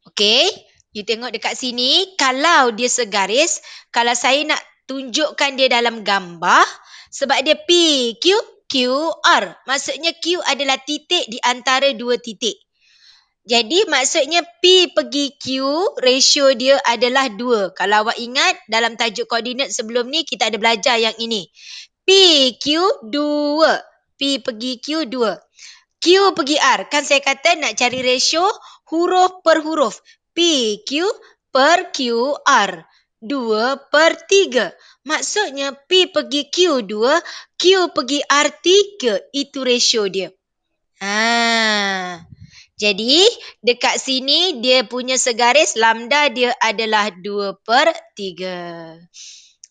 Okey, you tengok dekat sini, kalau dia segaris, kalau saya nak tunjukkan dia dalam gambar, sebab dia PQ, QR. Maksudnya Q adalah titik di antara dua titik. Jadi maksudnya P pergi Q, ratio dia adalah 2. Kalau awak ingat, dalam tajuk koordinat sebelum ni, kita ada belajar yang ini. PQ 2. P pergi Q 2. Q pergi R. Kan saya kata nak cari ratio huruf per huruf. PQ per QR. 2/3. Maksudnya P pergi Q2, Q pergi R3. Itu ratio dia. Jadi dekat sini dia punya segaris lambda dia adalah 2/3.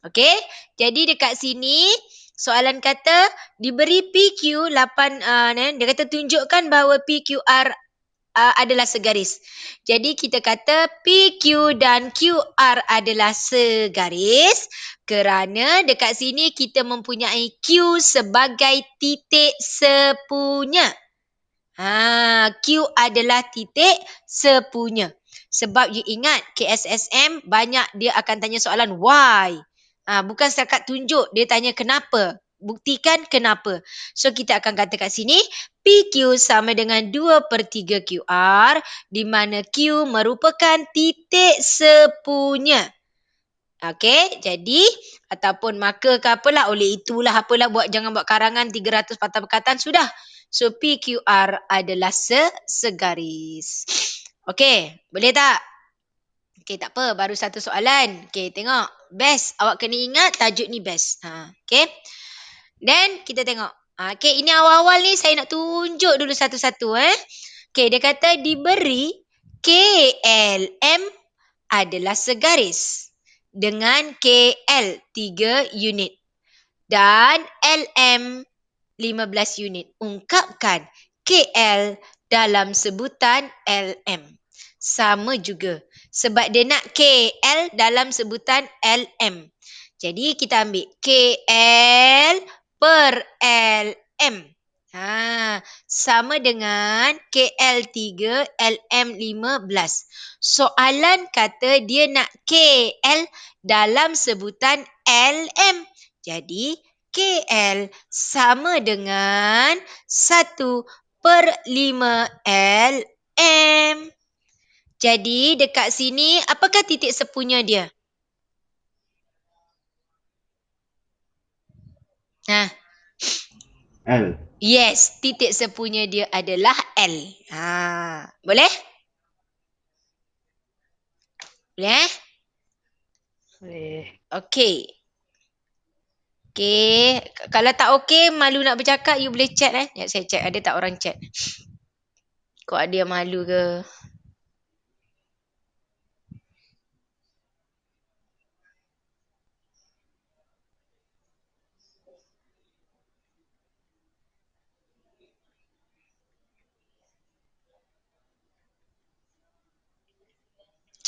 Okey? Jadi dekat sini soalan kata diberi PQ 8, dia kata tunjukkan bahawa PQR adalah segaris. Jadi kita kata PQ dan QR adalah segaris kerana dekat sini kita mempunyai Q sebagai titik sepunya. Q adalah titik sepunya. Sebab you ingat KSSM banyak dia akan tanya soalan why. Bukan setakat tunjuk, dia tanya kenapa. Buktikan kenapa. So kita akan kata kat sini PQ sama dengan 2/3 QR di mana Q merupakan titik sepunya. Okey, jadi ataupun maka ke apalah, oleh itulah apalah, jangan buat karangan 300 patah perkataan sudah. So PQR adalah segaris. Okey, boleh tak? Okey, tak apa, baru satu soalan. Okey, tengok. Best, awak kena ingat tajuk ni best. Okey. Then kita tengok. Okey, ini awal-awal ni saya nak tunjuk dulu satu-satu Okey, dia kata diberi KLM adalah segaris dengan KL 3 unit dan LM 15 unit. Ungkapkan KL dalam sebutan LM. Sama juga. Sebab dia nak KL dalam sebutan LM. Jadi kita ambil KL per LM. Sama dengan KL 3, LM 15. Soalan kata dia nak KL dalam sebutan LM. Jadi KL sama dengan 1/5 LM. Jadi dekat sini, apakah titik sepunya dia? L. Yes, titik sepunya dia adalah L. Boleh? Boleh? Boleh. Okey. Okey. Kalau tak okey, malu nak bercakap, you boleh chat Sekejap saya check, ada tak orang chat? Kok ada yang malu ke?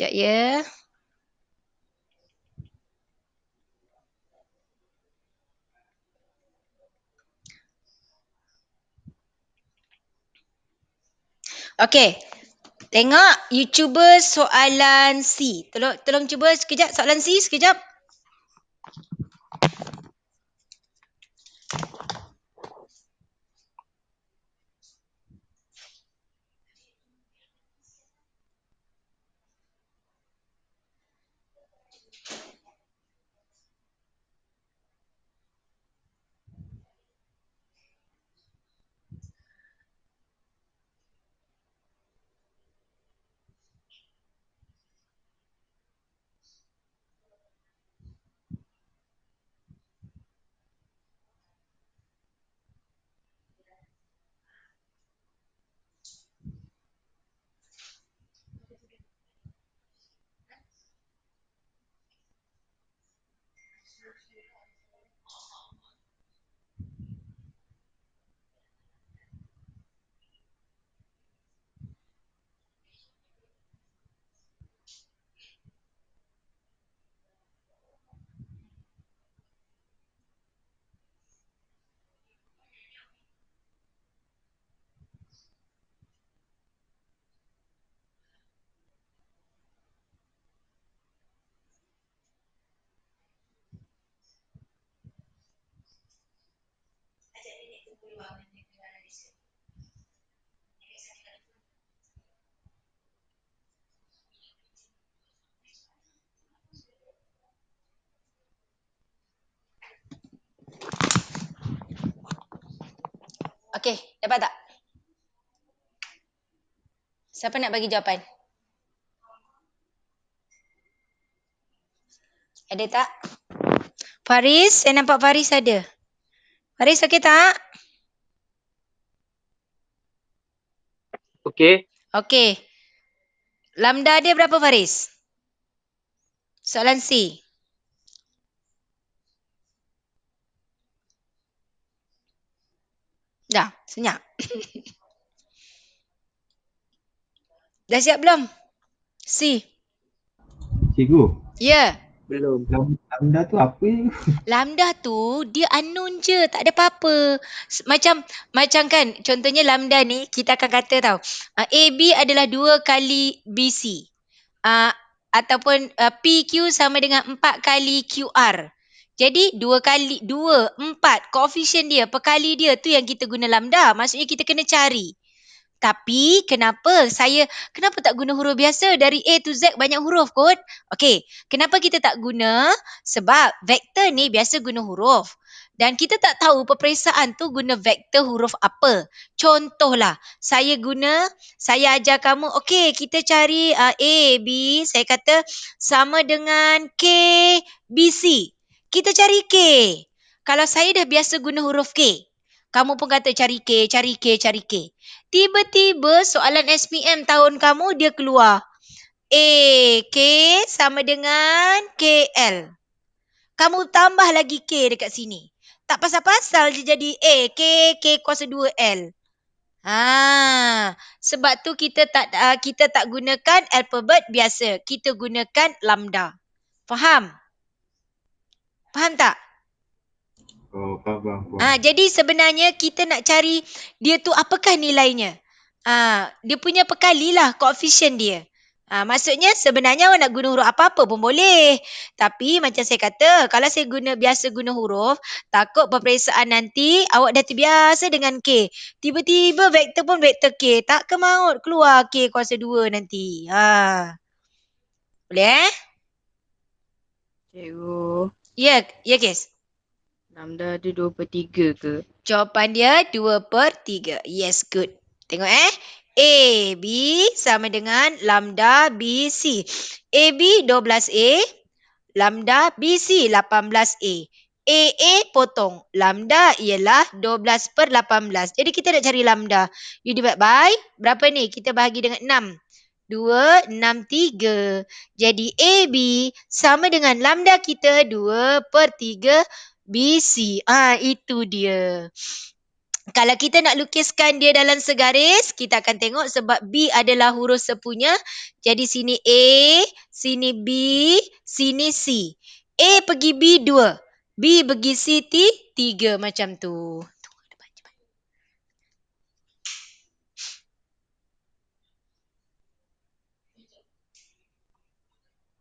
Sekejap ya. Okey. Tengok, you cuba soalan C. Tolong cuba sekejap soalan C sekejap. Okey, dapat tak? Siapa nak bagi jawapan? Ada tak? Faris, saya nampak Faris ada. Faris okey tak? Okey. Okey. Lambda dia berapa Faris? Soalan C. Dah, senyap. Dah siap belum? C. Cikgu, Ya. Belum. lambda tu apa je? Lambda tu dia unknown je, tak ada apa-apa. Macam kan, contohnya lambda ni kita akan kata tau, AB adalah 2 kali BC. Ataupun PQ sama dengan 4 kali QR. Jadi 2 kali 2, 4 koefisien dia, perkali dia tu yang kita guna lambda. Maksudnya kita kena cari. Tapi kenapa tak guna huruf biasa? Dari A to Z banyak huruf kot. Okey, kenapa kita tak guna? Sebab vektor ni biasa guna huruf. Dan kita tak tahu peperiksaan tu guna vektor huruf apa. Contohlah, saya ajar kamu, okey kita cari A, B, saya kata sama dengan K, B, C. Kita cari K. Kalau saya dah biasa guna huruf K, kamu pun kata cari K, cari K, cari K. Tiba-tiba soalan SPM tahun kamu dia keluar. K sama dengan KL. Kamu tambah lagi K dekat sini. Tak pasal-pasal je jadi K kuasa 2L. Sebab tu kita tak gunakan alfabet biasa. Kita gunakan lambda. Faham? Faham tak? Oh, faham. Jadi sebenarnya kita nak cari dia tu apakah nilainya. Dia punya perkali lah koefisien dia. Maksudnya sebenarnya awak nak guna huruf apa-apa pun boleh. Tapi macam saya kata, kalau saya biasa guna huruf, takut peperiksaan nanti awak dah terbiasa dengan K. Tiba-tiba vektor pun vektor K. Tak ke maut keluar K kuasa 2 nanti. Boleh Cikgu, Ya, Kes. lambda ada 2/3 ke? Jawapan dia 2/3. Yes, good. Tengok A, B sama dengan lambda BC. AB 12A, lambda BC 18A. AA potong. Lambda ialah 12/18. Jadi kita nak cari lambda. You divide by, berapa ni? Kita bahagi dengan 6. 2, 6, 3. Jadi AB sama dengan lambda kita 2/3 BC. Itu dia. Kalau kita nak lukiskan dia dalam segaris, kita akan tengok sebab B adalah huruf sepunya. Jadi sini A, sini B, sini C. A pergi B 2. B pergi C 3 macam tu.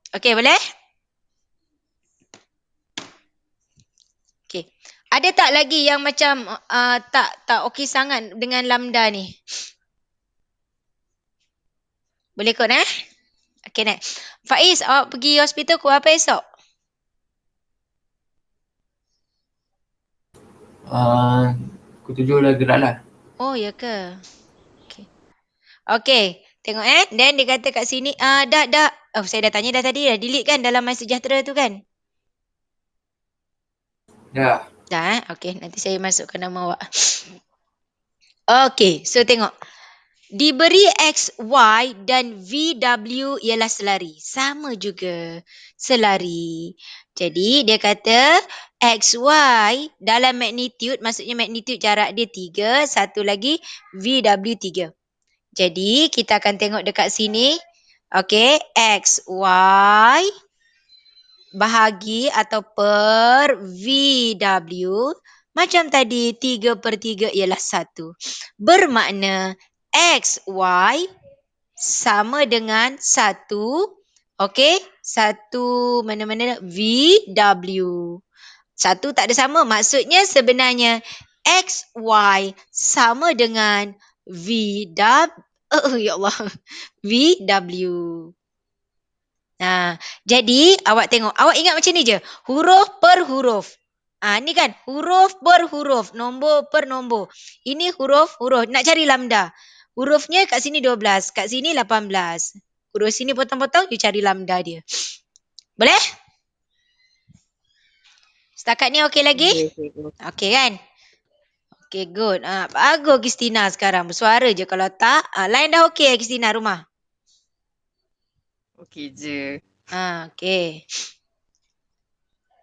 Okey, boleh? Okey. Ada tak lagi yang macam tak okey sangat dengan lambda ni? Boleh kot Okey, next. Faiz, awak pergi hospital pukul apa esok? Pukul 7 dah gerak lah. Oh, ya ke? Okey. Tengok Then dia kata kat sini, dah. Oh, saya dah tanya dah tadi. Dah delete kan dalam My Sejahtera tu kan? Dah. Dah Okey, nanti saya masukkan nama awak. Okey, so tengok. Diberi X, Y dan VW ialah selari. Sama juga. Selari. Jadi dia kata X, Y dalam magnitude, maksudnya magnitude jarak dia 3. Satu lagi VW 3. Jadi kita akan tengok dekat sini. Okey, X, Y bahagi atau per VW. Macam tadi 3/3 ialah 1. Bermakna X, Y sama dengan 1. Okey, 1 mana-mana VW. 1 tak ada sama. Maksudnya sebenarnya X, Y sama dengan VW. Ya Allah. VW. Jadi awak tengok. Awak ingat macam ni je. Huruf per huruf. Ni kan huruf per huruf. Nombor per nombor. Ini huruf-huruf. Nak cari lambda. Hurufnya kat sini 12. Kat sini 18. Huruf sini potong-potong. You cari lambda dia. Boleh? Setakat ni okey lagi? Okey kan? Okey, good. Bagus Kristina sekarang. Bersuara je kalau tak. Line dah okey Kristina rumah? Okey je. Okey.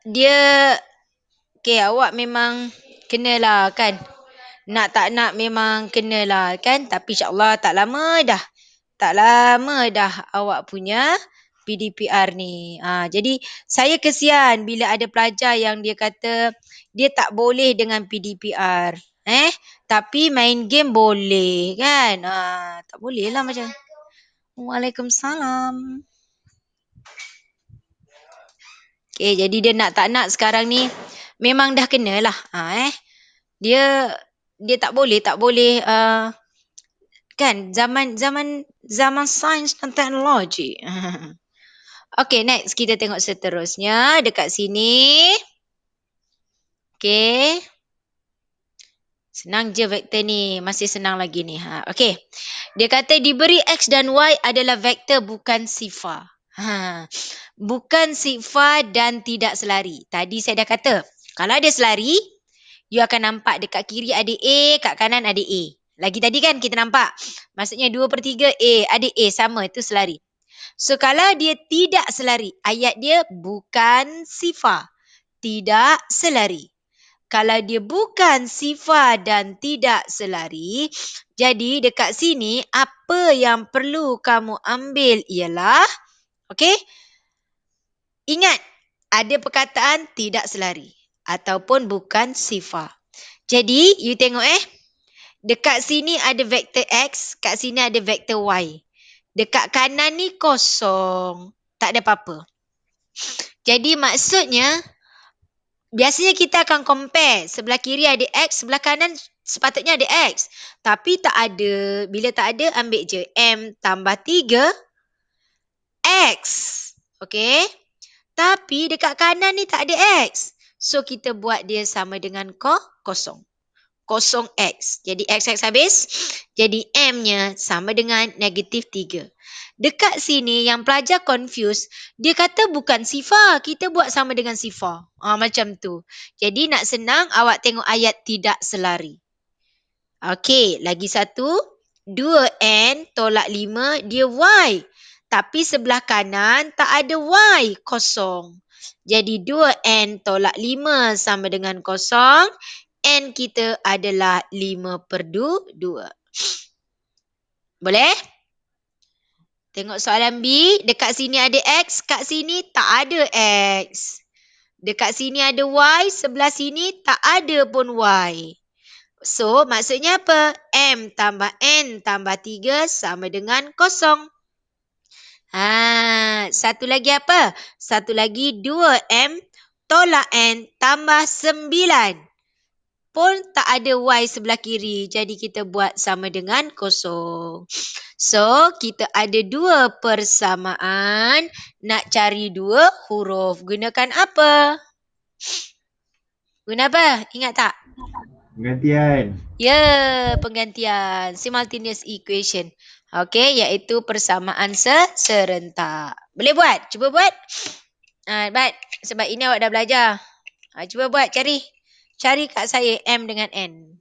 Dia, okey awak memang kenalah kan. Nak tak nak memang kenalah kan. Tapi insyaAllah tak lama dah. Tak lama dah awak punya PDPR ni. Jadi saya kesian bila ada pelajar yang dia kata dia tak boleh dengan PDPR. Tapi main game boleh kan. Tak boleh lah macam. Waalaikumsalam. Okay, jadi dia nak tak nak sekarang ni memang dah kena lah. Dia tak boleh kan zaman sains dan teknologi. Okay, next kita tengok seterusnya dekat sini. Okay. Senang je vektor ni, masih senang lagi ni. Okay. Dia kata diberi X dan Y adalah vektor bukan sifar. Bukan sifar dan tidak selari. Tadi saya dah kata, kalau ada selari, you akan nampak dekat kiri ada A, kat kanan ada A. Lagi tadi kan kita nampak. Maksudnya 2/3 A, ada A sama, itu selari. So kalau dia tidak selari, ayat dia bukan sifar, tidak selari. Kalau dia bukan sifar dan tidak selari, jadi dekat sini apa yang perlu kamu ambil ialah, okey? Ingat, ada perkataan tidak selari ataupun bukan sifar. Jadi, you tengok dekat sini ada vektor X, kat sini ada vektor Y. Dekat kanan ni kosong. Tak ada apa-apa. Jadi maksudnya, biasanya kita akan compare. Sebelah kiri ada X, sebelah kanan sepatutnya ada X. Tapi tak ada. Bila tak ada, ambil je M tambah 3 X. Okay. Tapi dekat kanan ni tak ada X. So, kita buat dia sama dengan kosong. Kosong X. Jadi, X habis. Jadi, M-nya sama dengan negatif 3. Dekat sini yang pelajar confuse, dia kata bukan sifar. Kita buat sama dengan sifar. Macam tu. Jadi, nak senang, awak tengok ayat tidak selari. Okey, lagi satu. 2N tolak 5, dia Y. Tapi sebelah kanan tak ada Y, kosong. Jadi 2N tolak 5 sama dengan kosong. N kita adalah 5/2. Boleh? Tengok soalan B. Dekat sini ada X, kat sini tak ada X. Dekat sini ada Y, sebelah sini tak ada pun Y. So, maksudnya apa? M tambah N tambah 3 sama dengan kosong. Satu lagi apa? Satu lagi 2M tolak N tambah 9. Pun tak ada Y sebelah kiri. Jadi kita buat sama dengan kosong. So, kita ada 2 persamaan. Nak cari 2 huruf. Gunakan apa? Guna apa? Ingat tak? Penggantian. Ya, penggantian. Simultaneous equation. Okey, iaitu persamaan serentak. Boleh buat? Cuba buat. Buat. Sebab ini awak dah belajar. Cuba buat, cari. Cari kat saya M dengan N.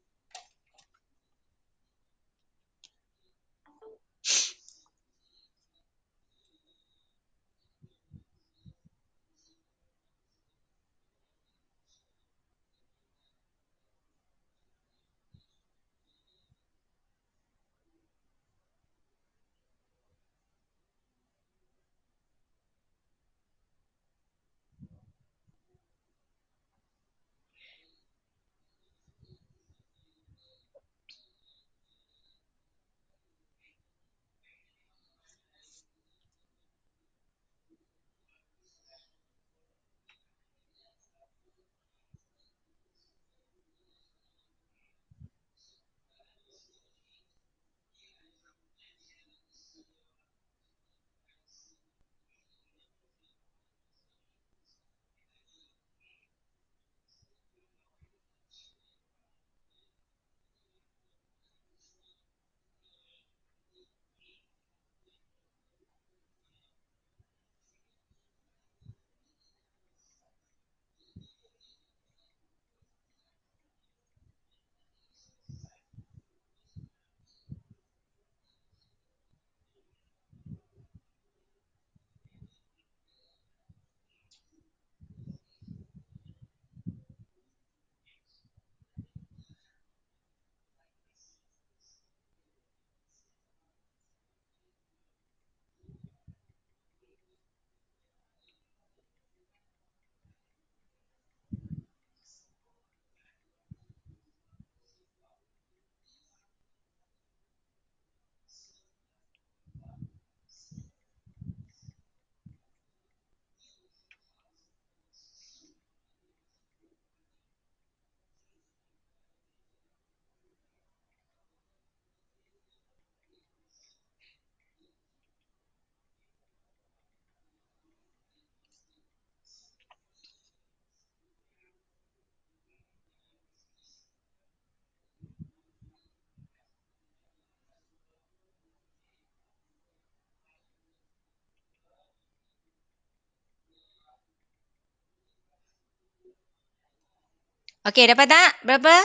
Okey, dapat tak? Berapa?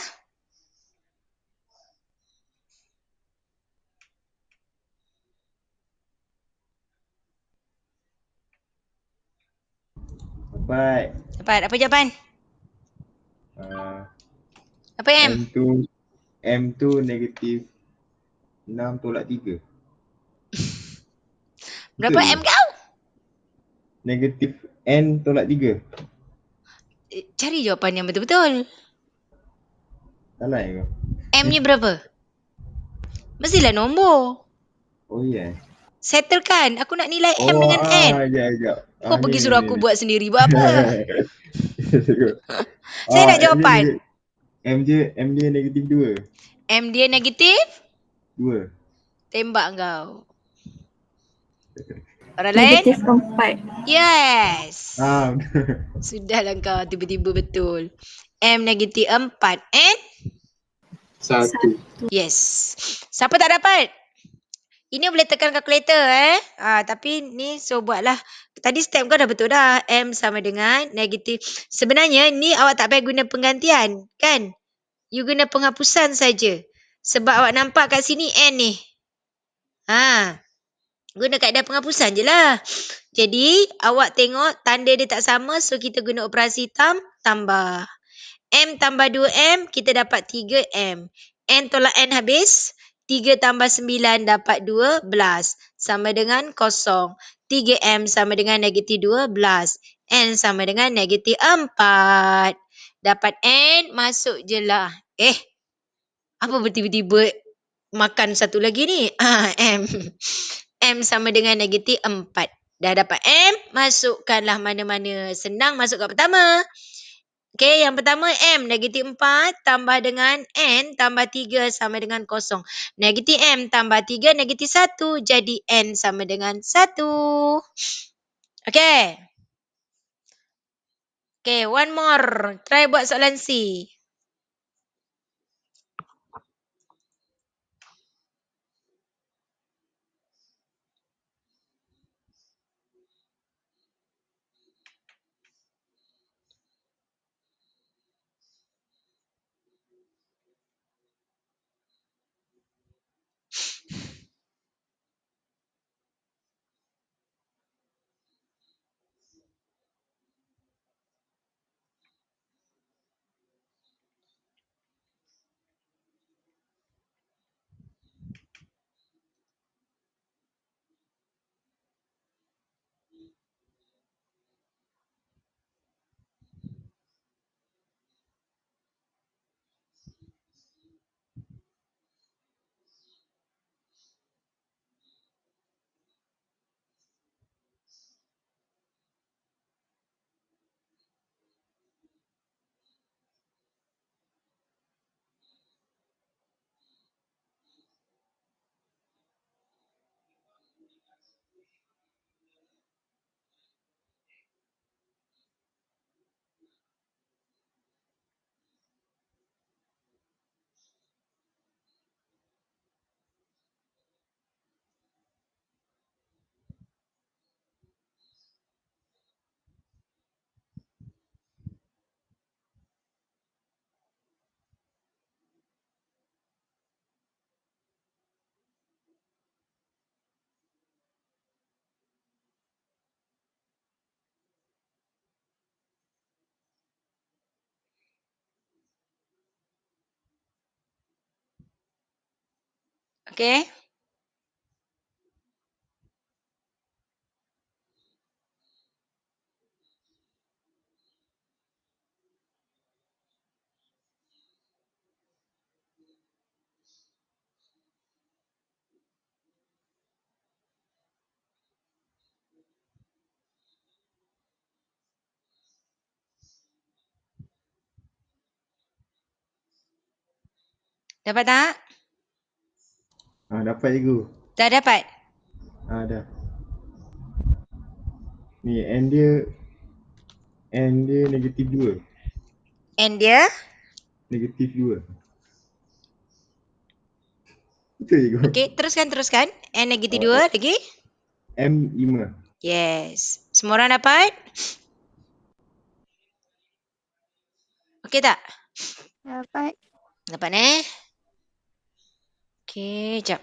Dapat. Dapat. Apa jawapan? Apa M? M2 negatif 6 tolak 3. Berapa M kau? Negatif N tolak 3. Cari jawapan yang betul-betul. Salah ke? M-nya berapa? Mestilah nombor. Oh ya. Yeah. Settlekan. Aku nak nilai M dengan N. Sekejap. Kau pergi suruh aku buat sendiri. Buat apa? Saya nak jawapan. M dia negatif 2. M dia negatif? 2. Tembak kau. Orang lain? Negatif 4. Yes. Betul. Sudahlah kau tiba-tiba betul. M negatif 4. N? 1. Yes. Siapa tak dapat? Ini boleh tekan kalkulator tapi ni so buatlah. Tadi step kau dah betul dah. M sama dengan negatif. Sebenarnya ni awak tak payah guna penggantian. Kan? You guna penghapusan saja. Sebab awak nampak kat sini N ni. Guna kaedah penghapusan je lah. Jadi awak tengok tanda dia tak sama. So kita guna operasi tambah. M tambah 2M, kita dapat 3M. N tolak N habis. 3 tambah 9 dapat 12. Sama dengan 0. 3M sama dengan negatif 12. N sama dengan negatif 4. Dapat N, masuk je lah. Apa tiba-tiba makan satu lagi ni? M. M sama dengan negatif 4. Dah dapat M, masukkanlah mana-mana. Senang masuk kat pertama. Okey, yang pertama M negatif 4 tambah dengan N tambah 3 sama dengan 0. Negatif M tambah 3 negatif 1. Jadi N sama dengan 1. Okey. Okey, one more. Try buat soalan C. Okey. Dapat tak? Dapat cikgu. Dah dapat? Dah. Ni N dia negatif 2. N dia? Negatif 2. Betul cikgu. Okey, teruskan. N negatif 2 lagi? M 5. Yes. Semua orang dapat? Okey tak? Dapat. Dapat Okey, jap.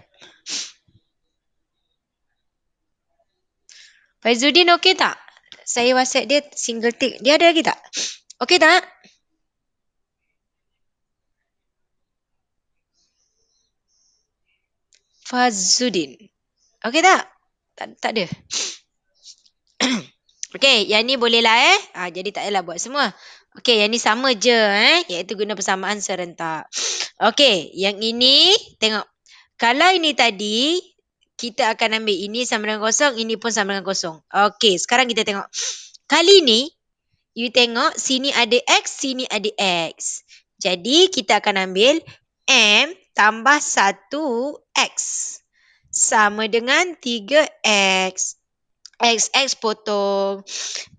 Faizuddin okey tak? Saya WhatsApp dia single tick. Dia ada lagi tak? Okey tak? Faizuddin. Okey tak? Tak ada. Okey, yang ni boleh lah jadi tak payahlah buat semua. Okey, yang ni sama je iaitu guna persamaan serentak. Okey, yang ini tengok. Kalau ini tadi kita akan ambil ini sama dengan kosong, ini pun sama dengan kosong. Okey, sekarang kita tengok. Kali ni, you tengok sini ada X, sini ada X. Jadi, kita akan ambil M tambah 1X. Sama dengan 3X. X potong.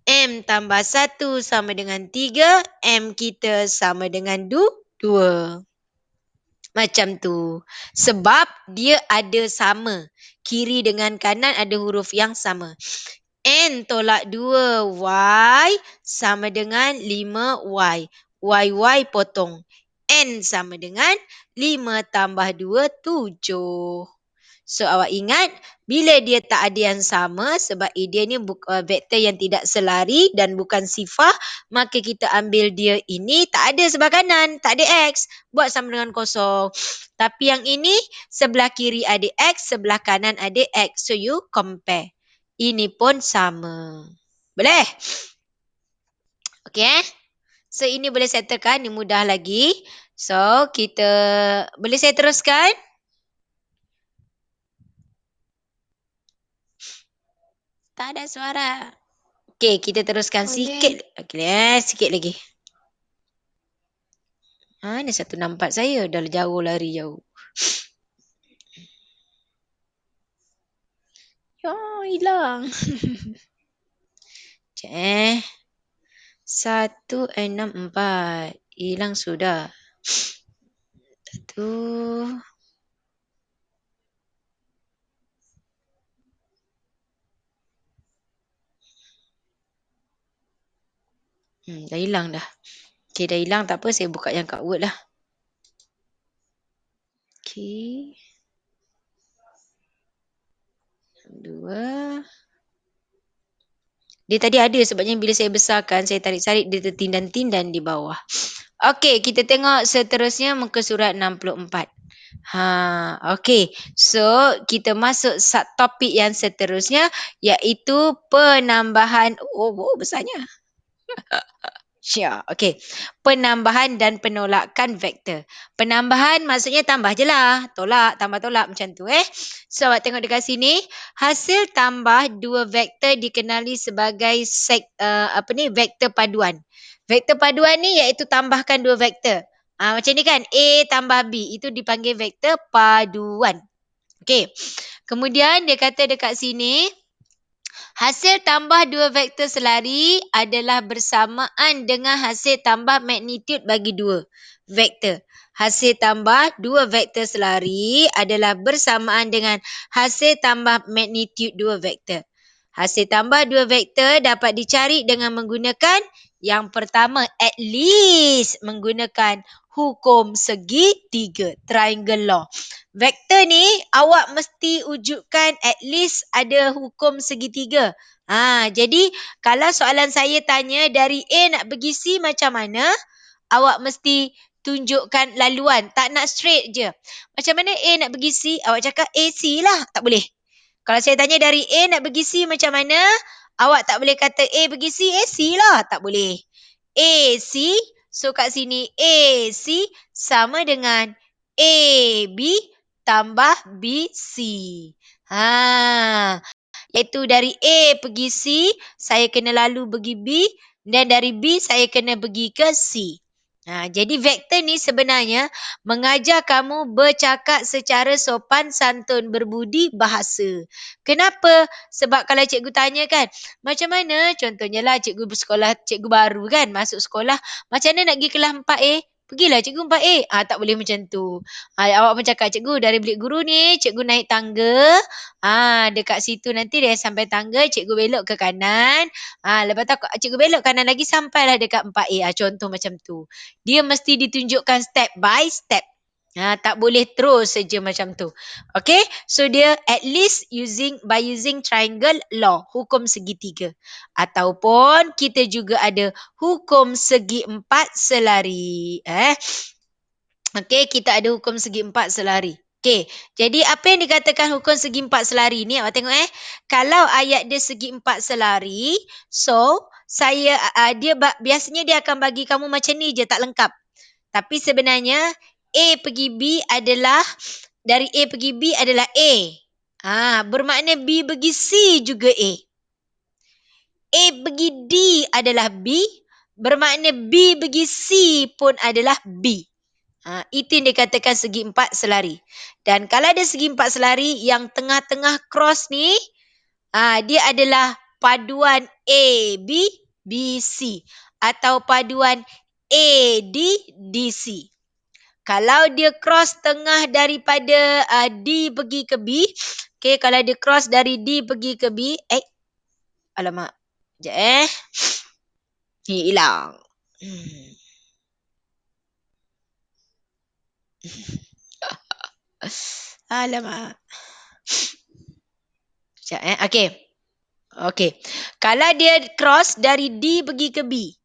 M tambah 1 sama dengan 3. M kita sama dengan 2. Macam tu. Sebab dia ada sama. Kiri dengan kanan ada huruf yang sama. N tolak 2. Y sama dengan 5Y. Y potong. N sama dengan 5 tambah 2, 7. So, awak ingat, bila dia tak ada yang sama, sebab dia ni vektor yang tidak selari dan bukan sifar, maka kita ambil dia ini, tak ada sebelah kanan, tak ada X. Buat sama dengan kosong. Tapi yang ini, sebelah kiri ada X, sebelah kanan ada X. So, you compare. Ini pun sama. Boleh? Okay. So, ini boleh settlekan, ini mudah lagi. So, kita, boleh saya teruskan? Tak ada suara. Okey, kita teruskan sikit. Okey, sikit lagi. Ini satu nampak saya. Dah jauh lari jauh. Ya, hilang. 164. Hilang sudah. 1. Dah hilang dah. Okey, dah hilang. Tak apa, saya buka yang kat Word lah. Okey. 2. Dia tadi ada sebabnya bila saya besarkan, saya tarik-tarik, dia tertindan-tindan di bawah. Okey, kita tengok seterusnya muka surat 64. Okey. So, kita masuk subtopik yang seterusnya iaitu penambahan. Besarnya. Okey. Penambahan dan penolakan vektor. Penambahan maksudnya tambah je lah. Tolak, tambah tolak macam tu So, awak tengok dekat sini. Hasil tambah dua vektor dikenali sebagai vektor paduan. Vektor paduan ni iaitu tambahkan dua vektor. Macam ni kan. A tambah B. Itu dipanggil vektor paduan. Okey. Kemudian dia kata dekat sini. Hasil tambah dua vektor selari adalah bersamaan dengan hasil tambah magnitud bagi dua vektor. Hasil tambah dua vektor selari adalah bersamaan dengan hasil tambah magnitud dua vektor. Hasil tambah dua vektor dapat dicari dengan menggunakan yang pertama, at least menggunakan hukum segitiga, triangle law. Vektor ni awak mesti wujudkan at least ada hukum segitiga. Jadi kalau soalan saya tanya dari A nak pergi C macam mana, awak mesti tunjukkan laluan. Tak nak straight je. Macam mana A nak pergi C, awak cakap AC lah. Tak boleh. Kalau saya tanya dari A nak pergi C macam mana, awak tak boleh kata A pergi C, AC lah. Tak boleh. AC, so kat sini AC sama dengan AB tambah BC. Iaitu dari A pergi C, saya kena lalu pergi B, dan dari B saya kena pergi ke C. Jadi vektor ni sebenarnya mengajar kamu bercakap secara sopan, santun, berbudi bahasa. Kenapa? Sebab kalau cikgu tanya kan, macam mana? Contohnya lah cikgu bersekolah, cikgu baru kan, masuk sekolah. Macam mana nak pergi kelas 4A? Pergilah cikgu 4A. Tak boleh macam tu. Awak pun cakap, cikgu dari bilik guru ni, cikgu naik tangga. Dekat situ nanti dia sampai tangga, cikgu belok ke kanan. Lepas tu cikgu belok kanan lagi sampailah dekat 4A. Contoh macam tu. Dia mesti ditunjukkan step by step. Tak boleh terus saja macam tu. Okay. So dia at least by using triangle law. Hukum segitiga. Ataupun kita juga ada hukum segi empat selari. Okay. Kita ada hukum segi empat selari. Okay. Jadi apa yang dikatakan hukum segi empat selari ni? Awak tengok Kalau ayat dia segi empat selari. So biasanya dia akan bagi kamu macam ni je, tak lengkap. Tapi sebenarnya A pergi B adalah, dari A pergi B adalah A. Bermakna B bagi C juga A. A bagi D adalah B. Bermakna B bagi C pun adalah B. Itu yang dikatakan segi empat selari. Dan kalau ada segi empat selari, yang tengah-tengah cross ni, dia adalah paduan A, B, B, C. Atau paduan A, D, D, C. Kalau dia cross tengah daripada D pergi ke B, okay, kalau dia cross dari D pergi ke B, alamak, sekejap ni hilang. Alamak. Sekejap Okey. Kalau dia cross dari D pergi ke B.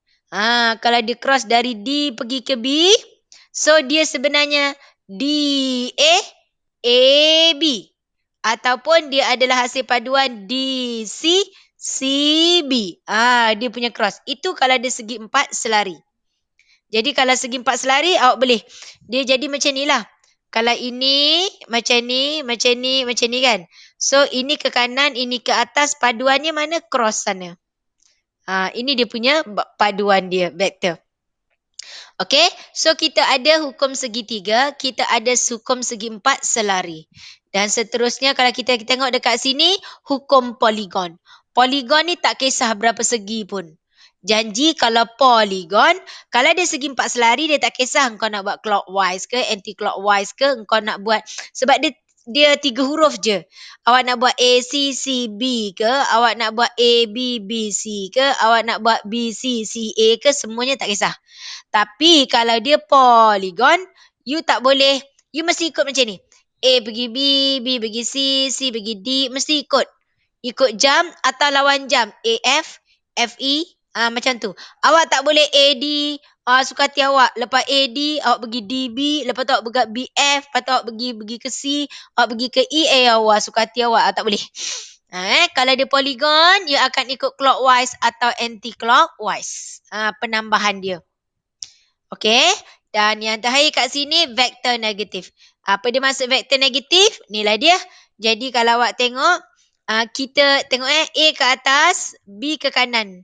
Kalau dia cross dari D pergi ke B, so dia sebenarnya DA AB. Ataupun dia adalah hasil paduan DC CB. Dia punya cross. Itu kalau dia segi empat selari. Jadi kalau segi empat selari, awak boleh. Dia jadi macam ni lah. Kalau ini, macam ni, macam ni, macam ni kan. So, ini ke kanan, ini ke atas. Paduannya mana? Cross sana. Ini dia punya paduan dia, vektor. Okay, so kita ada hukum segitiga, kita ada hukum segi empat selari. Dan seterusnya kalau kita tengok dekat sini, hukum poligon. Poligon ni tak kisah berapa segi pun. Janji kalau poligon, kalau dia segi empat selari, dia tak kisah engkau nak buat clockwise ke, anti-clockwise ke, engkau nak buat, sebab dia 3 huruf je. Awak nak buat A, C, C, B ke, awak nak buat A, B, B, C ke, awak nak buat B, C, C, A ke, semuanya tak kisah. Tapi kalau dia poligon, you tak boleh, you mesti ikut macam ni. A pergi B, B pergi C, C pergi D, mesti ikut. Ikut jam atau lawan jam. A, F, F, E, macam tu. Awak tak boleh A, D, suka hati awak. Lepas A, D, awak pergi D, B, lepas tu awak pergi B, F, lepas tu awak pergi ke C, awak pergi ke E, awak suka hati awak. Tak boleh. Kalau dia poligon, you akan ikut clockwise atau anti-clockwise. Penambahan dia. Okey. Dan yang terakhir kat sini, vektor negatif. Apa dia maksud vektor negatif? Inilah dia. Jadi kalau awak tengok, kita tengok A ke atas, B ke kanan.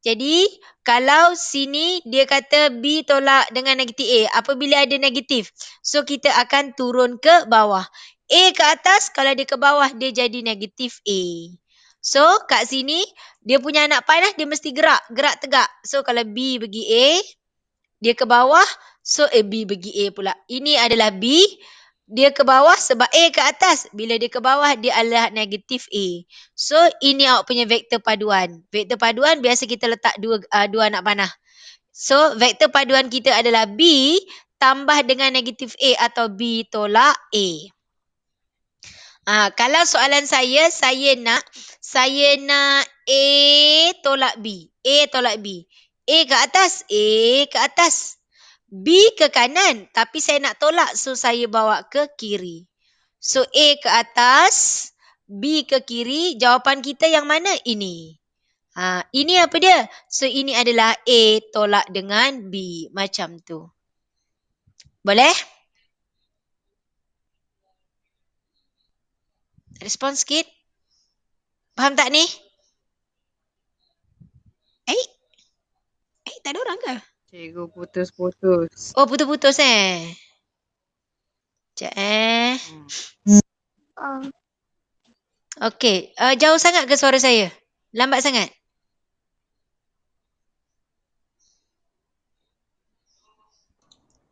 Jadi, kalau sini dia kata B tolak dengan negatif A. Apabila ada negatif, so kita akan turun ke bawah. A ke atas, kalau dia ke bawah, dia jadi negatif A. So, kat sini, dia punya anak panah, dia mesti gerak tegak. So, kalau B bagi A, dia ke bawah, so B bagi A pula. Ini adalah B, dia ke bawah sebab A ke atas. Bila dia ke bawah, dia adalah negatif A. So, ini awak punya vektor paduan. Vektor paduan biasa kita letak dua anak panah. So, vektor paduan kita adalah B tambah dengan negatif A atau B tolak A. Kalau soalan saya nak A tolak B. A tolak B. A ke atas, A ke atas. B ke kanan, tapi saya nak tolak, so saya bawa ke kiri. So A ke atas, B ke kiri, jawapan kita yang mana? Ini. Ini apa dia? So ini adalah A tolak dengan B, macam tu. Boleh? Respon sikit. Faham tak ni? Tak ada orang ke? Cikgu putus-putus. Oh, putus-putus Sekejap Okey, jauh sangat ke suara saya? Lambat sangat?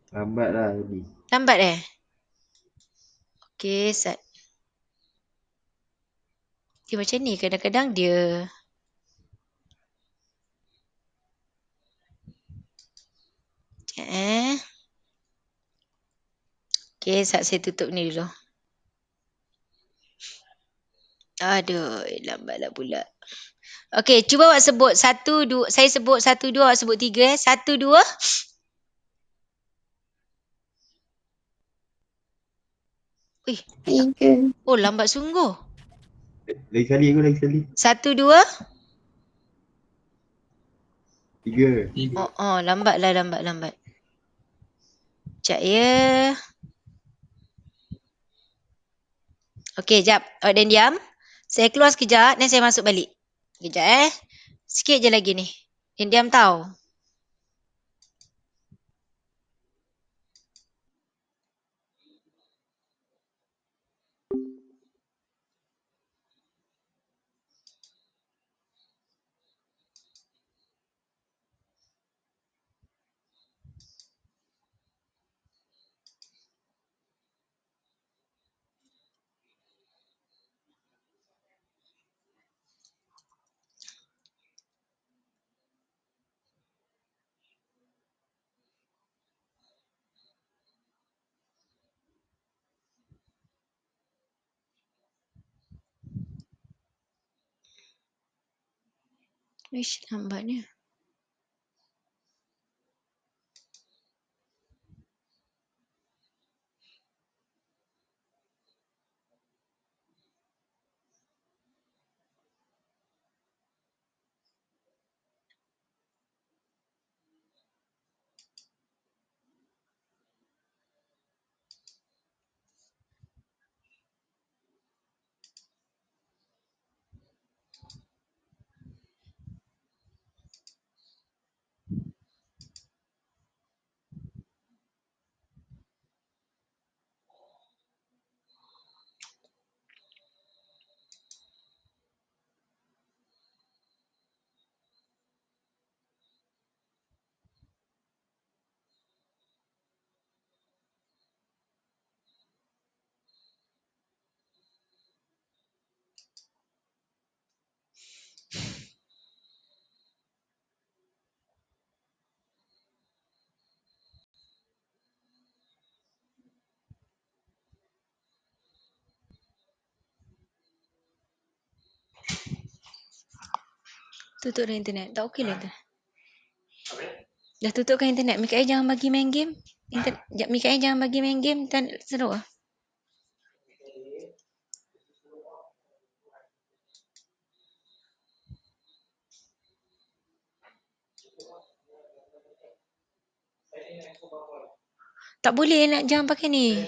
Lambat lah tadi. Lambat Okey, dia macam ni kadang-kadang dia. Okey, saya tutup ni dulu. Aduh, lambatlah pula. Okey, cuba awak sebut 1, 2. Saya sebut 1, 2, awak sebut 3 1, 2. Wih. 3. Oh, lambat sungguh. Lagi sekali. 1, 2. 3. Oh, lambat. Sekejap ya. Okey, jap. Awak dan diam. Saya keluar sekejap dan saya masuk balik. Kejap. Sikit je lagi ni. Dan diam tahu. Ish, lambatnya. Tutup dah internet. Tak okey lah tu. Dah tutup kan internet. Mikael jangan bagi main game. Mikael jangan bagi main game. Seru lah. Tak boleh nak jangan pakai ni.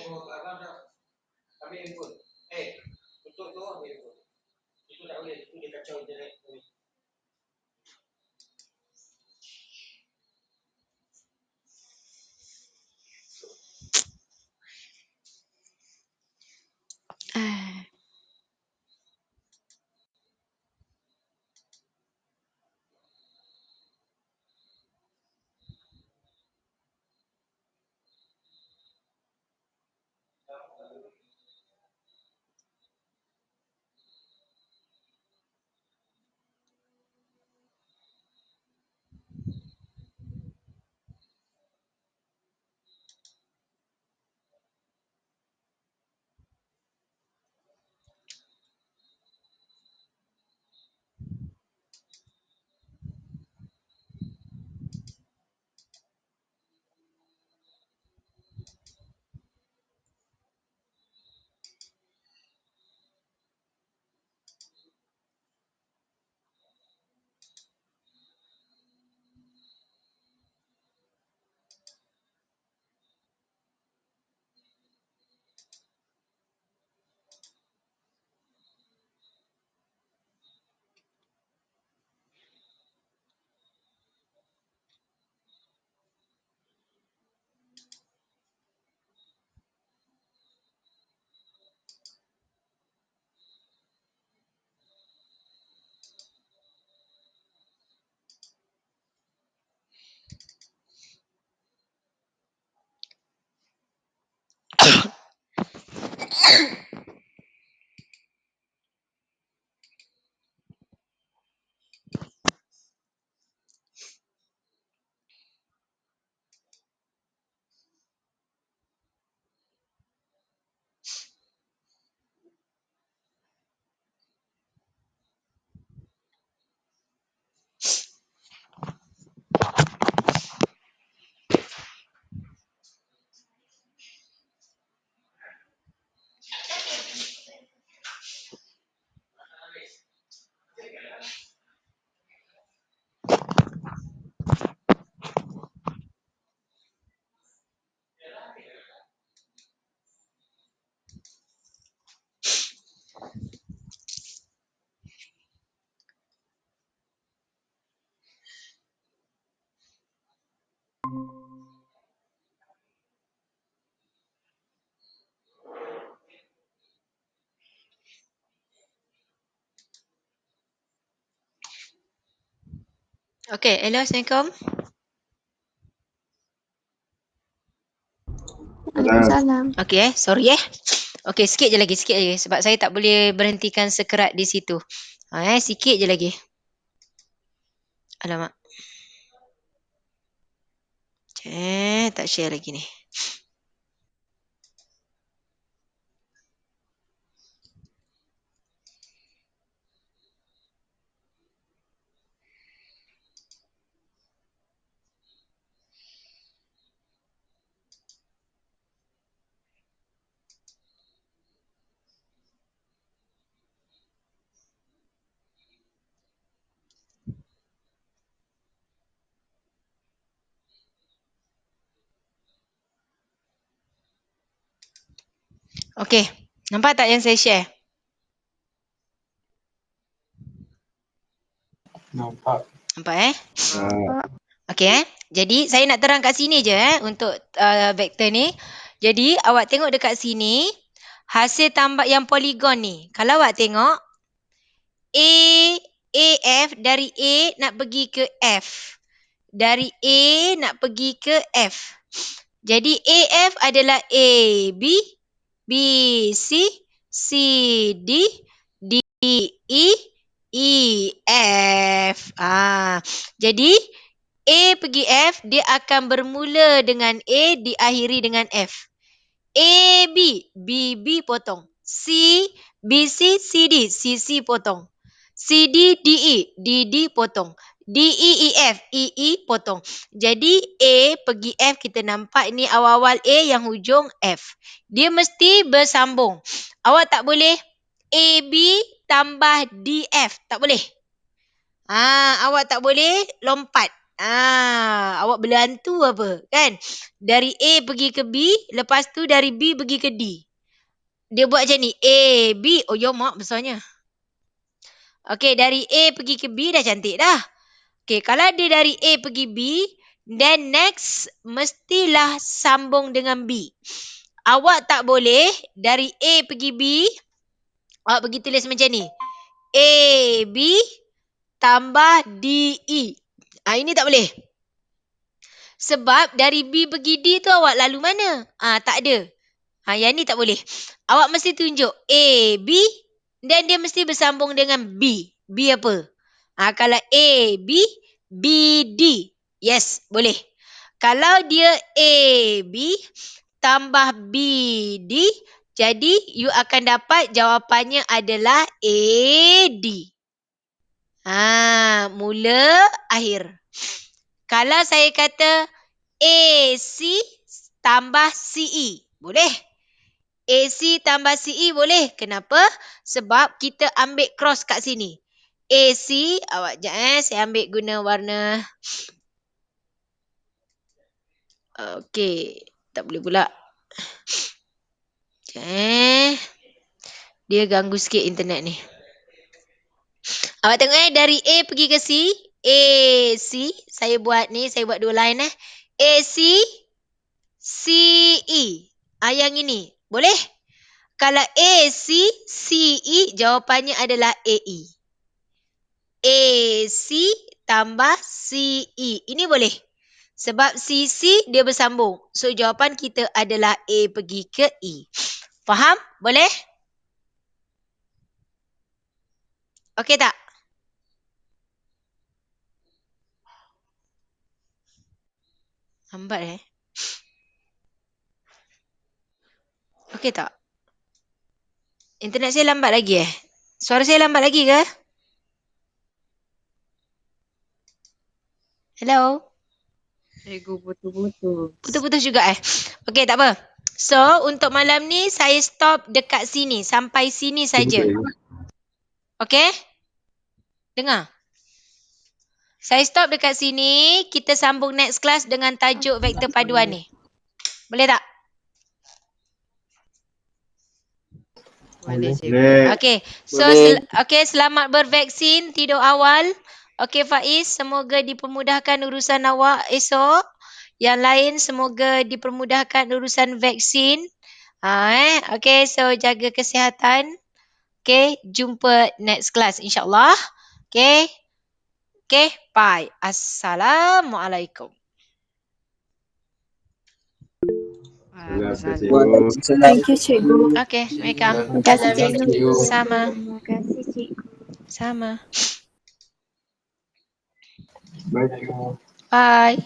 Ah. Okey, hello, Assalamualaikum. Waalaikumsalam. Okey, sorry Okey, sikit je lagi sebab saya tak boleh berhentikan sekerat di situ. Sikit je lagi. Alamak. Tak share lagi ni. Okey, nampak tak yang saya share? Nampak. Nampak Nampak. Okey Jadi saya nak terang kat sini je untuk vektor ni. Jadi awak tengok dekat sini hasil tambah yang poligon ni. Kalau awak tengok AF dari A nak pergi ke F. Dari A nak pergi ke F. Jadi AF adalah AB, BC, CD, DE, EF. Jadi A pergi F, dia akan bermula dengan A, diakhiri dengan F. AB, BB potong. C, BC, CD, CC potong. CD, DE, DD potong. DE, EF, EE potong. Jadi A pergi F, kita nampak ni awal-awal A yang hujung F. Dia mesti bersambung. Awak tak boleh AB tambah DF. Tak boleh. Awak tak boleh lompat. Awak berlantu apa kan? Dari A pergi ke B, lepas tu dari B pergi ke D. Dia buat macam ni. A, B. Oh, ya mak besarnya. Okey, dari A pergi ke B dah cantik dah. Okey, kalau dia dari A pergi B, then next mestilah sambung dengan B. Awak tak boleh dari A pergi B, awak pergi tulis macam ni. A, B tambah DE. Ini tak boleh. Sebab dari B pergi D tu awak lalu mana? Tak ada. Yang ni tak boleh. Awak mesti tunjuk A, B dan dia mesti bersambung dengan B. B apa? Kalau A, B, B, D. Yes, boleh. Kalau dia A, B tambah B, D, jadi you akan dapat jawapannya adalah A, D. Mula, akhir. Kalau saya kata AC tambah CE, boleh? AC tambah CE boleh. Kenapa? Sebab kita ambil cross kat sini. AC, awak sekejap saya ambil guna warna. Okey, tak boleh pula. Dia ganggu sikit internet ni. Awak tengok dari A pergi ke C. AC, saya buat dua line AC, CE. Yang ini, boleh? Kalau AC, CE, jawapannya adalah AE. AC tambah CE. Ini boleh. Sebab CC dia bersambung. So, jawapan kita adalah A pergi ke E. Faham? Boleh? Okey tak? Lambat Okey tak? Internet saya lambat lagi Suara saya lambat lagi ke? Hello? Cikgu putus-putus. Putus-putus juga Okey, tak apa. So, untuk malam ni saya stop dekat sini. Sampai sini saja. Okey? Dengar. Saya stop dekat sini. Kita sambung next class dengan tajuk vektor paduan ni. Boleh tak? Boleh, cikgu. Boleh. Okey. So, Boleh. selamat bervaksin. Tidur awal. Okey, Faiz. Semoga dipermudahkan urusan awak esok. Yang lain semoga dipermudahkan urusan vaksin. Okey, so jaga kesihatan. Okey, jumpa next class insyaAllah. Okey. Okay, bye. Assalamualaikum. Waalaikumsalam. Thank you, cikgu. Okay, Meka. Terima kasih, cikgu. Sama. Terima kasih cikgu. Sama. Bye. Bye.